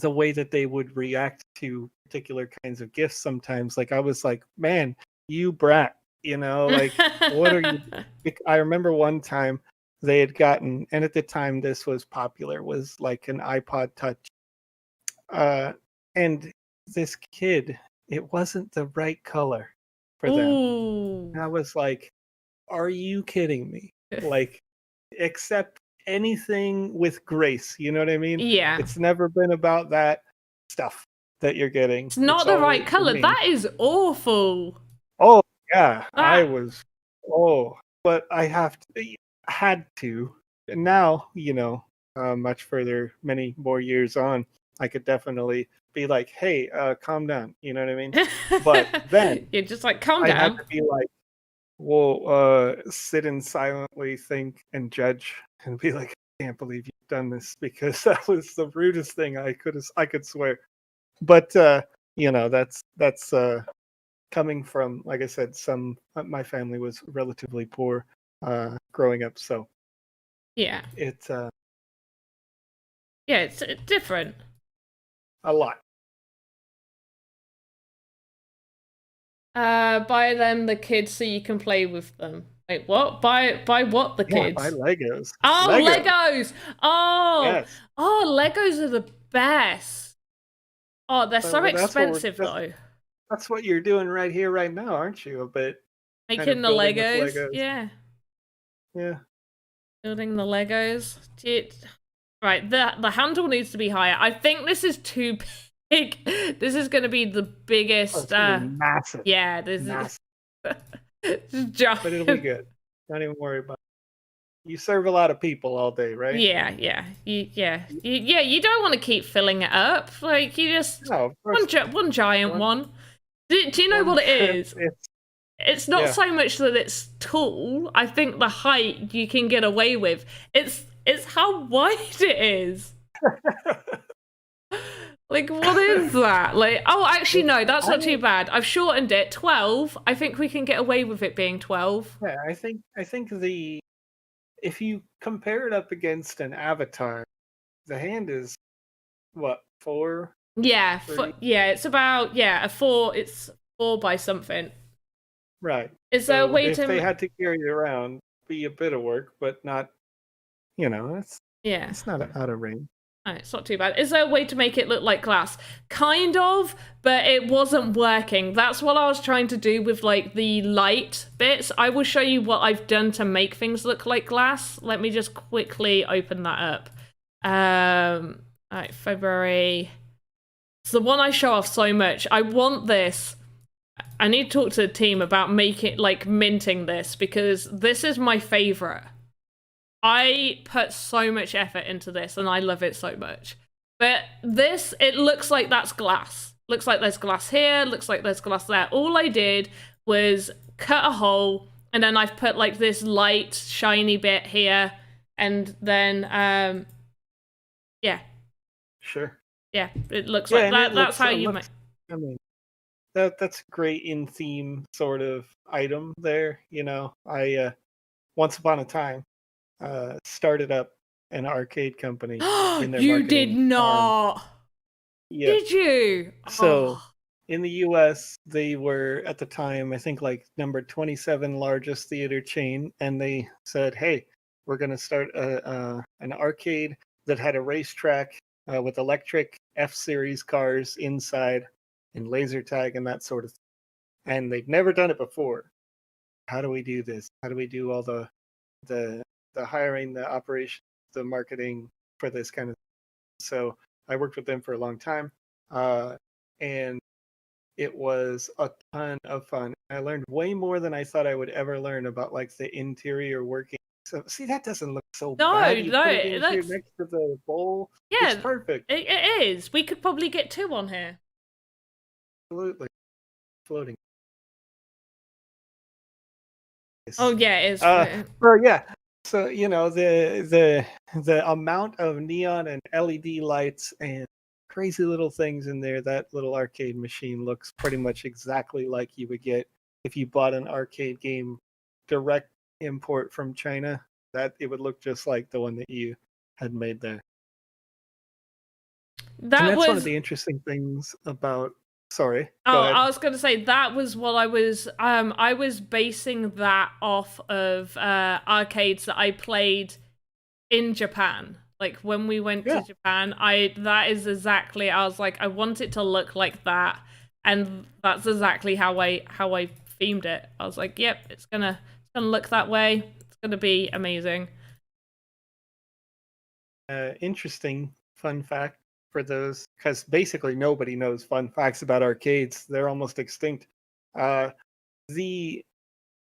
way that they would react to particular kinds of gifts sometimes, like I was like, man, you brat, like what are you. I remember one time they had gotten, and at the time this was popular, was like an iPod touch, uh and this kid, it wasn't the right color for them. Ooh. And I was like, are you kidding me? Like, accept anything with grace, you know what I mean? Yeah. It's never been about that stuff that you're getting. It's not It's the always right for color. me. That is awful. Oh yeah, I That was. Oh, but I had to. And now, much further, many more years on, I could definitely be like, hey, calm down. You know what I mean? But then you're just like, calm I had down. to be like, well, sit and silently think and judge and be like, I can't believe you've done this because that was the rudest thing I could swear. But that's coming from, like I said, my family was relatively poor growing up, so Yeah. it's Yeah, it's different. a lot. Buy them the kids so you can play with them. Wait, what? Buy what the Yeah, buy kids? Legos. Oh, Legos. Legos! Oh, Yes. oh, Legos are the best. Oh, they're so Well, that's what we're expensive that's, though. that's what you're doing right here, right now, aren't you? A bit kind Making of the building with Legos, Legos. yeah. Yeah. Building the Legos. Right, the handle needs to be higher. I think this is too big. This is going to be the Oh, biggest. it's gonna be massive. Yeah, this Massive. is giant. But it'll be good. Don't even worry about it. You serve a lot of people all day, right? Yeah, yeah, yeah. You don't want to keep filling it up. Like you just No, of course. one giant One, one. Do you know one what it trip. is? It's not Yeah. so much that it's tall. I think the height you can get away with. It's how wide it is. Like, what is that? Like, oh, actually, no, that's not too mean, bad. I've shortened it. 12. I think we can get away with it being 12. yeah, I think if you compare it up against an avatar, the hand is what, 4? Yeah, 3? yeah, it's about, yeah, a 4. It's 4 by something. Right. Is there a So way if they to? had to carry it around, be a bit of work, but not, Yeah. it's not out of range. Oh, it's not too bad. Is there a way to make it look like glass? Kind of, but it wasn't working. That's what I was trying to do with like the light bits. I will show you what I've done to make things look like glass. Let me just quickly open that up. All right, February. It's the one I show off so much. I want this. I need to talk to the team about minting this, because this is my favorite. I put so much effort into this and I love it so much. But this, it looks like that's glass. Looks like there's glass here, looks like there's glass there. All I did was cut a hole, and then I've put like this light, shiny bit here, and then, yeah. Sure. Yeah, it looks like that. That's how you make. I mean, that's great in theme sort of item there. I once upon a time started up an arcade company in their You did marketing arm. not. Yep. Did you? So Oh. in the US, they were at the time, I think, like number 27 largest theater chain, and they said, "Hey, we're going to start an arcade that had a racetrack with electric F-Series cars inside and laser tag and that sort of thing." And they've never done it before. How do we do this? How do we do all the hiring, the operations, the marketing for this kind of thing? So I worked with them for a long time, and it was a ton of fun. I learned way more than I thought I would ever learn about like the interior working. So see, that doesn't look so bad. You put it in here next to the bowl. Yeah, it's perfect. It is. We could probably get 2 on here. Absolutely. Floating. Oh yeah, it is. Well, yeah. So the amount of neon and LED lights and crazy little things in there, that little arcade machine looks pretty much exactly like you would get if you bought an arcade game direct import from China. That it would look just like the one that you had made there. And that's one of the interesting things about. Sorry. Oh, I was going to say that was what I was basing that off of arcades that I played in Japan. Like when we went to Japan, that is exactly, I was like, I want it to look like that, and that's exactly how I themed it. I was like, yep, it's gonna look that way. It's gonna be amazing. Interesting fun fact for those, because basically nobody knows fun facts about arcades. They're almost extinct. The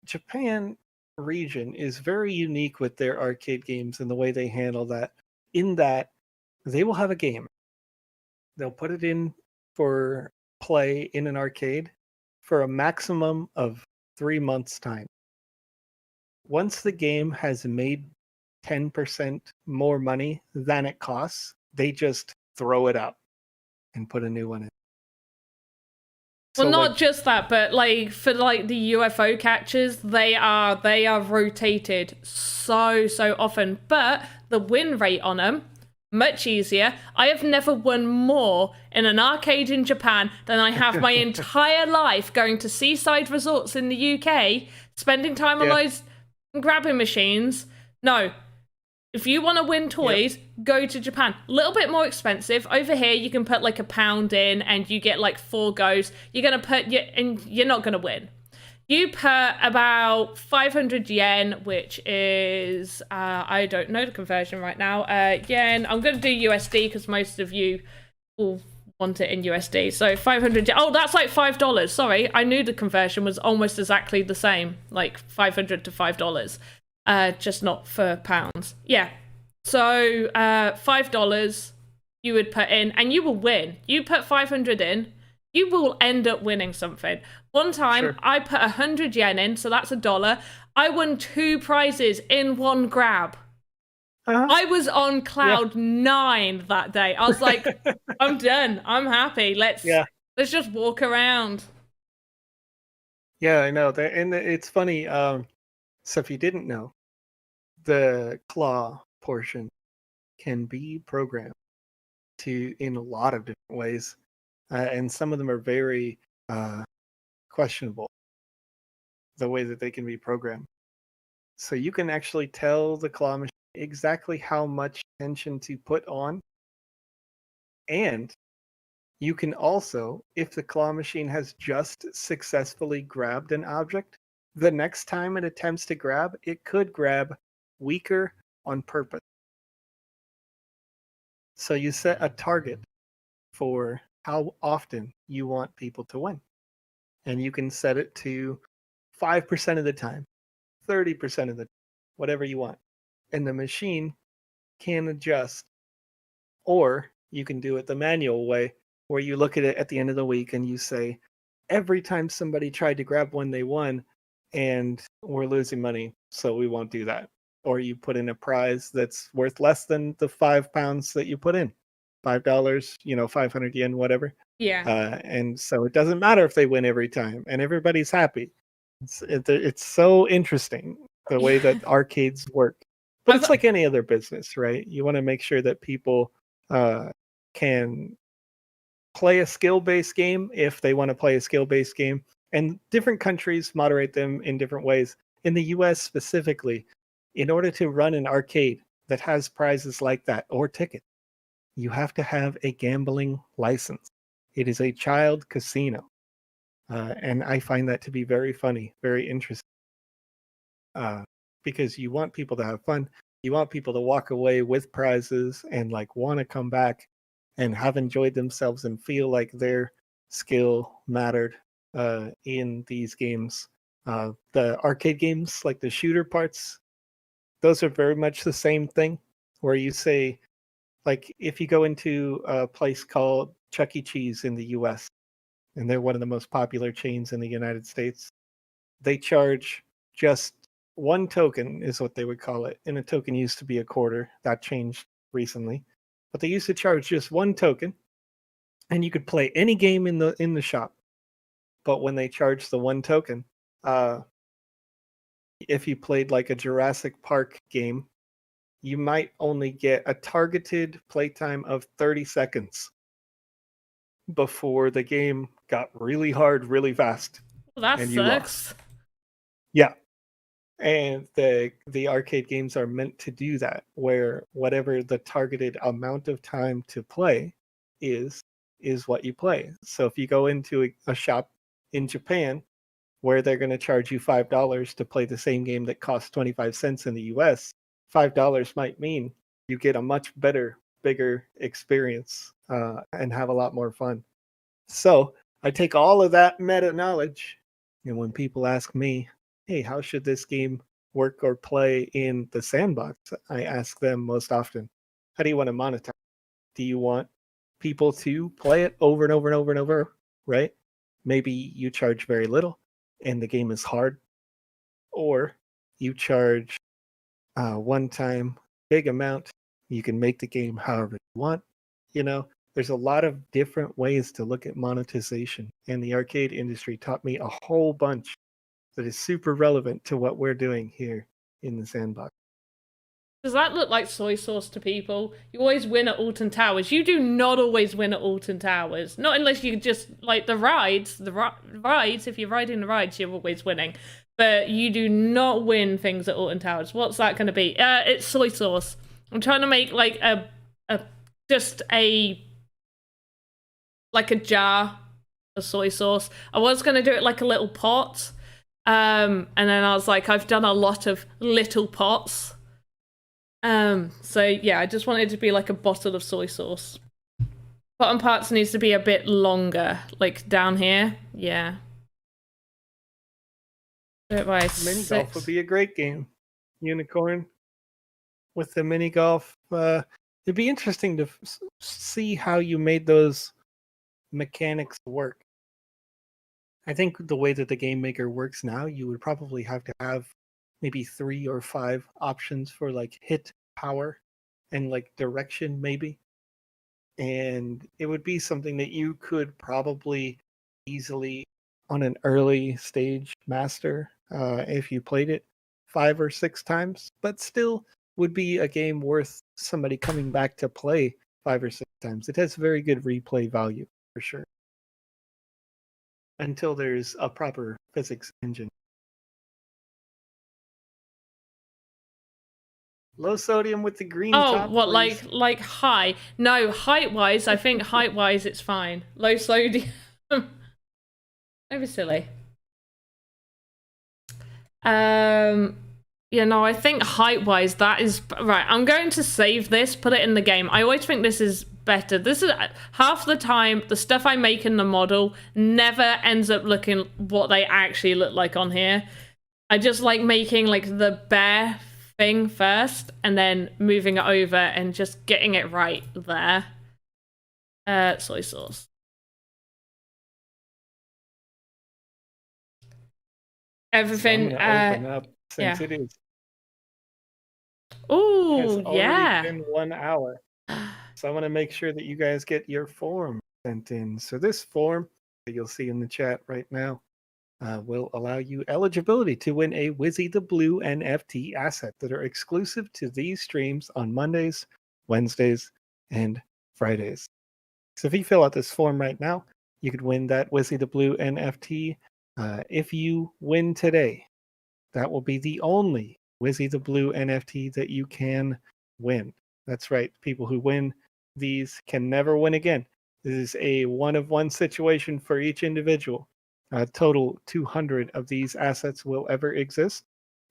Japan region is very unique with their arcade games and the way they handle that, in that they will have a game. They'll put it in for play in an arcade for a maximum of 3 months' time. Once the game has made 10% more money than it costs, they just throw it out and put a new one in. Well, so not just that, but like for like the UFO catchers, they are rotated so often, but the win rate on them much easier. I have never won more in an arcade in Japan than I have my entire life going to seaside resorts in the UK, spending time on those grabbing machines. No. If you want to win toys, go to Japan. A little bit more expensive. Over here, you can put like £1 in and you get like 4 goes. You're going to put, and you're not going to win. You put about 500 yen, which is, I don't know the conversion right now. Yen, I'm going to do USD because most of you will want it in USD. So 500, oh, that's like $5. Sorry, I knew the conversion was almost exactly the same, like $500 to $5. Just not for pounds. Yeah. So $5 you would put in and you will win. You put 500 in, you will end up winning something. One time I put 100 yen in, so that's $1. I won 2 prizes in one grab. I was on cloud 9 that day. I was like, I'm done. I'm happy. Let's just walk around. Yeah, I know that, and it's funny. So if you didn't know, the claw portion can be programmed to in a lot of different ways, and some of them are very questionable. The way that they can be programmed, so you can actually tell the claw machine exactly how much tension to put on, and you can also, if the claw machine has just successfully grabbed an object, the next time it attempts to grab, it could grab weaker on purpose. So you set a target for how often you want people to win. And you can set it to 5% of the time, 30% of the time, whatever you want. And the machine can adjust. Or you can do it the manual way, where you look at it at the end of the week and you say, every time somebody tried to grab one, they won, and we're losing money, so we won't do that. Or you put in a prize that's worth less than the £5 that you put in. $5, 500 yen, whatever. Yeah. And so it doesn't matter if they win every time, and everybody's happy. It's so interesting the way that arcades work. But it's like any other business, right? You want to make sure that people can play a skill-based game if they want to play a skill-based game. And different countries moderate them in different ways. In the US specifically, in order to run an arcade that has prizes like that or tickets, you have to have a gambling license. It is a child casino. And I find that to be very funny, very interesting. Because you want people to have fun. You want people to walk away with prizes and like want to come back and have enjoyed themselves and feel like their skill mattered in these games. The arcade games, like the shooter parts, those are very much the same thing. Where you say, like, if you go into a place called Chuck E. Cheese in the U.S., and they're one of the most popular chains in the United States, they charge just one token, is what they would call it. And a token used to be a quarter. That changed recently. But they used to charge just one token, and you could play any game in the shop. But when they charged the one token, if you played like a Jurassic Park game, you might only get a targeted playtime of 30 seconds before the game got really hard really fast. Well, that and you sucks. lost. Yeah. And the arcade games are meant to do that, where whatever the targeted amount of time to play is what you play. So if you go into a shop in Japan where they're going to charge you $5 to play the same game that costs 25 cents in the US, $5 might mean you get a much better, bigger experience and have a lot more fun. So I take all of that meta knowledge, and when people ask me, hey, how should this game work or play in the sandbox? I ask them most often, how do you want to monetize? Do you want people to play it over and over and over and over, right? Maybe you charge very little and the game is hard, or you charge one time big amount. You can make the game however you want. There's a lot of different ways to look at monetization, and the arcade industry taught me a whole bunch that is super relevant to what we're doing here in the sandbox. Does that look like soy sauce to people? You always win at Alton Towers. You do not always win at Alton Towers. Not unless you just, like, the rides, if you're riding the rides, you're always winning. But you do not win things at Alton Towers. What's that going to be? It's soy sauce. I'm trying to make, like, a jar of soy sauce. I was going to do it like a little pot. And then I was like, I've done a lot of little pots. So yeah, I just wanted it to be like a bottle of soy sauce. Bottom parts needs to be a bit longer, like down here. Yeah. Do it by Mini 6. golf would be a great game. Unicorn with the mini golf. It'd be interesting to see how you made those mechanics work. I think the way that the game maker works now, you would probably have to have maybe 3 or 5 options for like hit, power and like direction maybe. And it would be something that you could probably easily on an early stage master if you played it 5 or 6 times, but still would be a game worth somebody coming back to play 5 or 6 times. It has very good replay value for sure until there's a proper physics engine. Low sodium with the green Oh, top, what, please. like high? No, height-wise, I think height-wise it's fine. Low sodium. Over silly. You know, I think height-wise that is right. I'm going to save this, put it in the game. I always think this is better. This is half the time the stuff I make in the model never ends up looking what they actually look like on here. I just like making like the bare thing first and then moving it over and just getting it right there. Soy sauce. Everything. So I'm gonna open up since yeah. it is. Oh, Has already yeah. been 1 hour. So I want to make sure that you guys get your form sent in. So this form that you'll see in the chat right now will allow you eligibility to win a Wizzy the Blue NFT asset that are exclusive to these streams on Mondays, Wednesdays, and Fridays. So if you fill out this form right now, you could win that Wizzy the Blue NFT. If you win today, that will be the only Wizzy the Blue NFT that you can win. That's right. People who win these can never win again. This is a one-of-one situation for each individual. Total 200 of these assets will ever exist.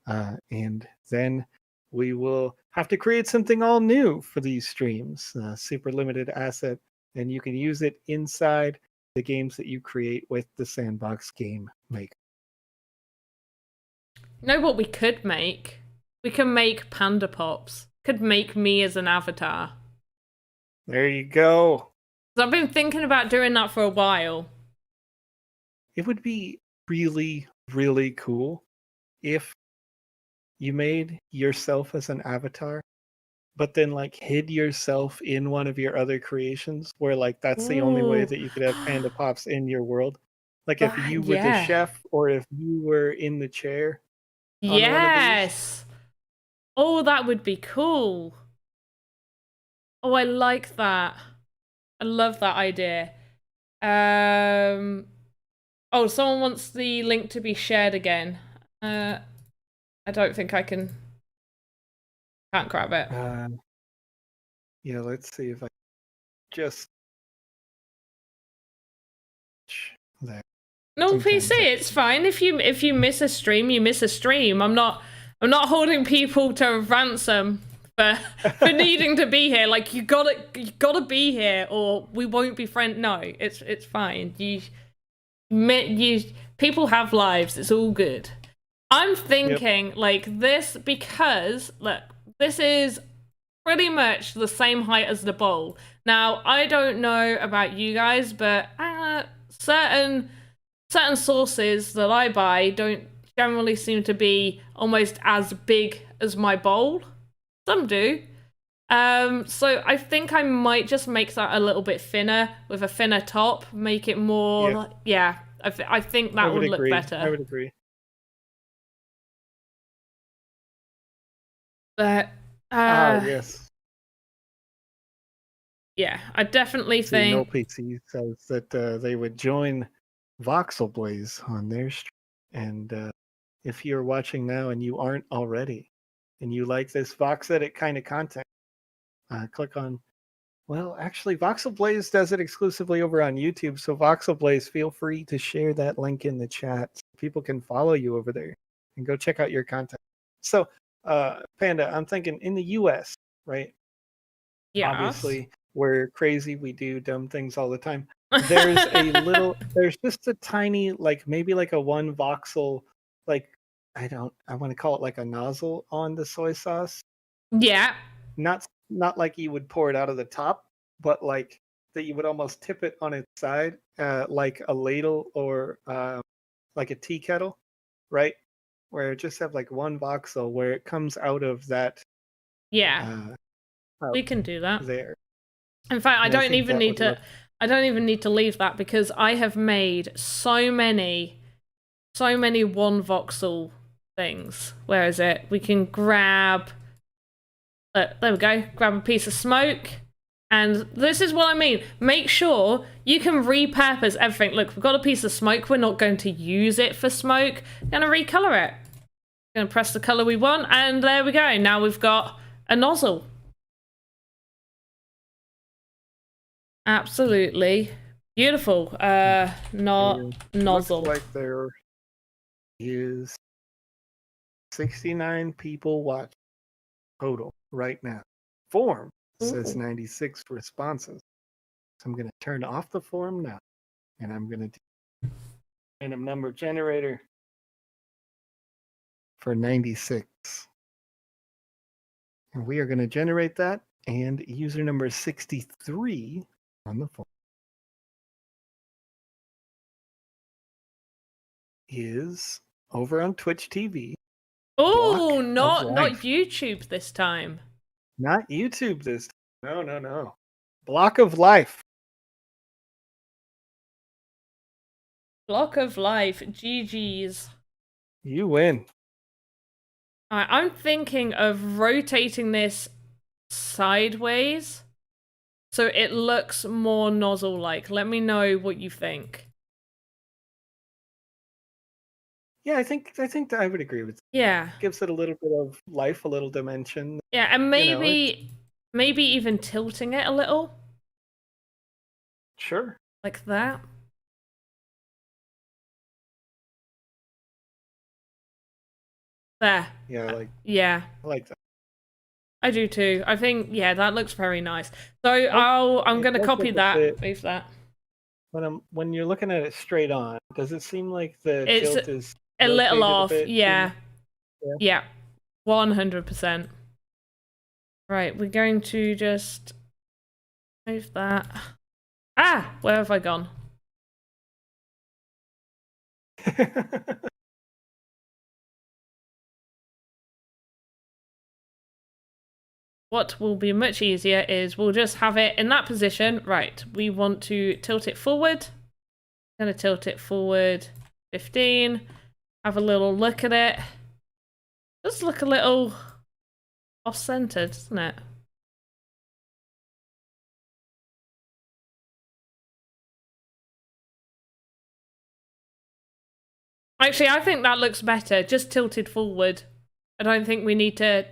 And then we will have to create something all new for these streams, super limited asset, and you can use it inside the games that you create with the Sandbox Game Maker. You know what we could make? We can make panda pops. Could make me as an avatar. There you go. So I've been thinking about doing that for a while. It would be really, really cool if you made yourself as an avatar, but then like hid yourself in one of your other creations where like that's the only way Ooh. that you could have panda pops in your world. Like if you were the Yeah. chef or if you were in the chair on one of these. Yes. Oh, that would be cool. Oh, I like that. I love that idea. Oh, someone wants the link to be shared again. I don't think I can. Can't grab it. Yeah, let's see if I just there. No, Sometimes PC, it's fine. If you miss a stream, you miss a stream. I'm not holding people to ransom for needing to be here. Like you gotta be here, or we won't be friends. No, it's fine. You people have lives. It's all good. I'm thinking like this because look, this is pretty much the same height as the bowl. Now I don't know about you guys, but certain sources that I buy don't generally seem to be almost as big as my bowl. Some do. So I think I might just make that a little bit thinner with a thinner top, make it more. Yeah, I think that would look better. I would agree. But yes. Yeah, I definitely think. No PC says that they would join Voxel Blaze on their stream. And if you're watching now and you aren't already, and you like this VoxEdit kind of content, click on. Well, actually, Voxel Blaze does it exclusively over on YouTube. So Voxel Blaze, feel free to share that link in the chat so people can follow you over there and go check out your content. So, Panda, I'm thinking in the US, right? Yeah. Obviously, we're crazy. We do dumb things all the time. There's just a tiny, like maybe like a one voxel, like I want to call it like a nozzle on the soy sauce. Yeah. Not like you would pour it out of the top, but like that you would almost tip it on its side, like a ladle or like a tea kettle, right? Where it just have like one voxel where it comes out of that Yeah, we can do that. There. In fact, I don't even need to. Look... I don't even need to leave that because I have made so many one voxel things. Where is it? We can grab. There we go. Grab a piece of smoke. And this is what I mean. Make sure you can repurpose everything. Look, we've got a piece of smoke. We're not going to use it for smoke. We're going to recolor it. We're going to press the color we want. And there we go. Now we've got a nozzle. Absolutely beautiful. Not nozzle. Looks like there is 69 people watching total right now. Form says 96 responses. So I'm going to turn off the form now, and I'm going to do random number generator for 96. And we are going to generate that, and user number 63 on the form is over on Twitch TV. Oh, not YouTube this time. Not YouTube this time. No. Block of Life. Block of Life. GG's. You win. Alright, I'm thinking of rotating this sideways so it looks more nozzle-like. Let me know what you think. Yeah, I think that I would agree with that. Yeah. Gives it a little bit of life, a little dimension. Yeah, and maybe even tilting it a little. Sure. Like that. There. Yeah, yeah. I like that. I do too. I think that looks very nice. So I'm going to copy that, move that. When you're looking at it straight on, does it seem like the tilt is a little off? Yeah. 100%. Right, we're going to just move that. Where have I gone? What will be much easier is we'll just have it in that position. Right, we want to tilt it forward. I'm going to tilt it forward 15. Have a little look at it. Does look a little off-centered, doesn't it? Actually, I think that looks better. Just tilted forward. I don't think we need to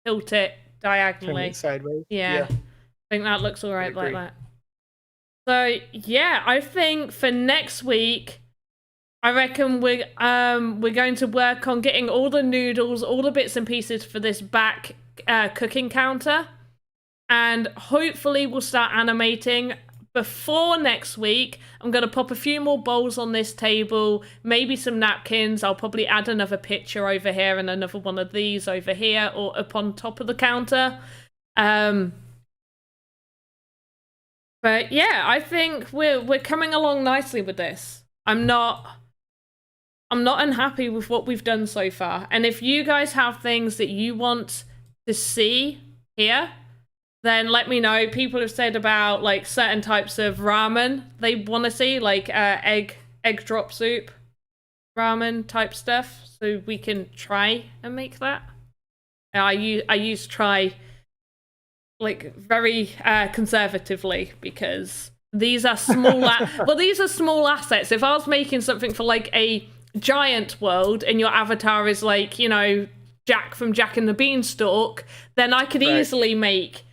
tilt it diagonally. Turn it sideways. Yeah. I think that looks all right like that. So yeah, I think for next week, I reckon we're going to work on getting all the noodles, all the bits and pieces for this back cooking counter, and hopefully we'll start animating before next week. I'm going to pop a few more bowls on this table, maybe some napkins. I'll probably add another picture over here and another one of these over here or up on top of the counter. But yeah, I think we're coming along nicely with this. I'm not unhappy with what we've done so far. And if you guys have things that you want to see here, then let me know. People have said about like certain types of ramen they want to see, like egg drop soup ramen type stuff, so we can try and make that. I use try like very conservatively because these are small these are small assets. If I was making something for like a giant world and your avatar is like, you know, Jack from Jack and the Beanstalk, then I could easily make,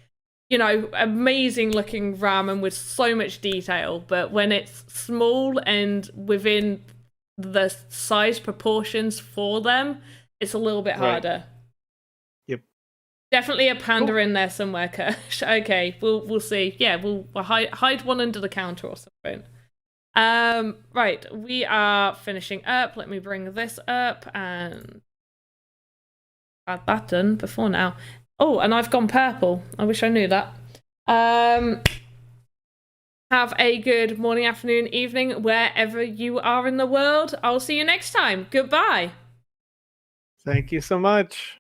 you know, amazing looking ramen with so much detail. But when it's small and within the size proportions for them, it's a little bit harder. Yep. Definitely a panda in there somewhere, Kirsch. Okay, we'll see. Yeah, we'll hide one under the counter or something. Right, we are finishing up. Let me bring this up and add that done before now. Oh, and I've gone purple. I wish I knew that. Have a good morning, afternoon, evening, wherever you are in the world. I'll see you next time. Goodbye. Thank you so much.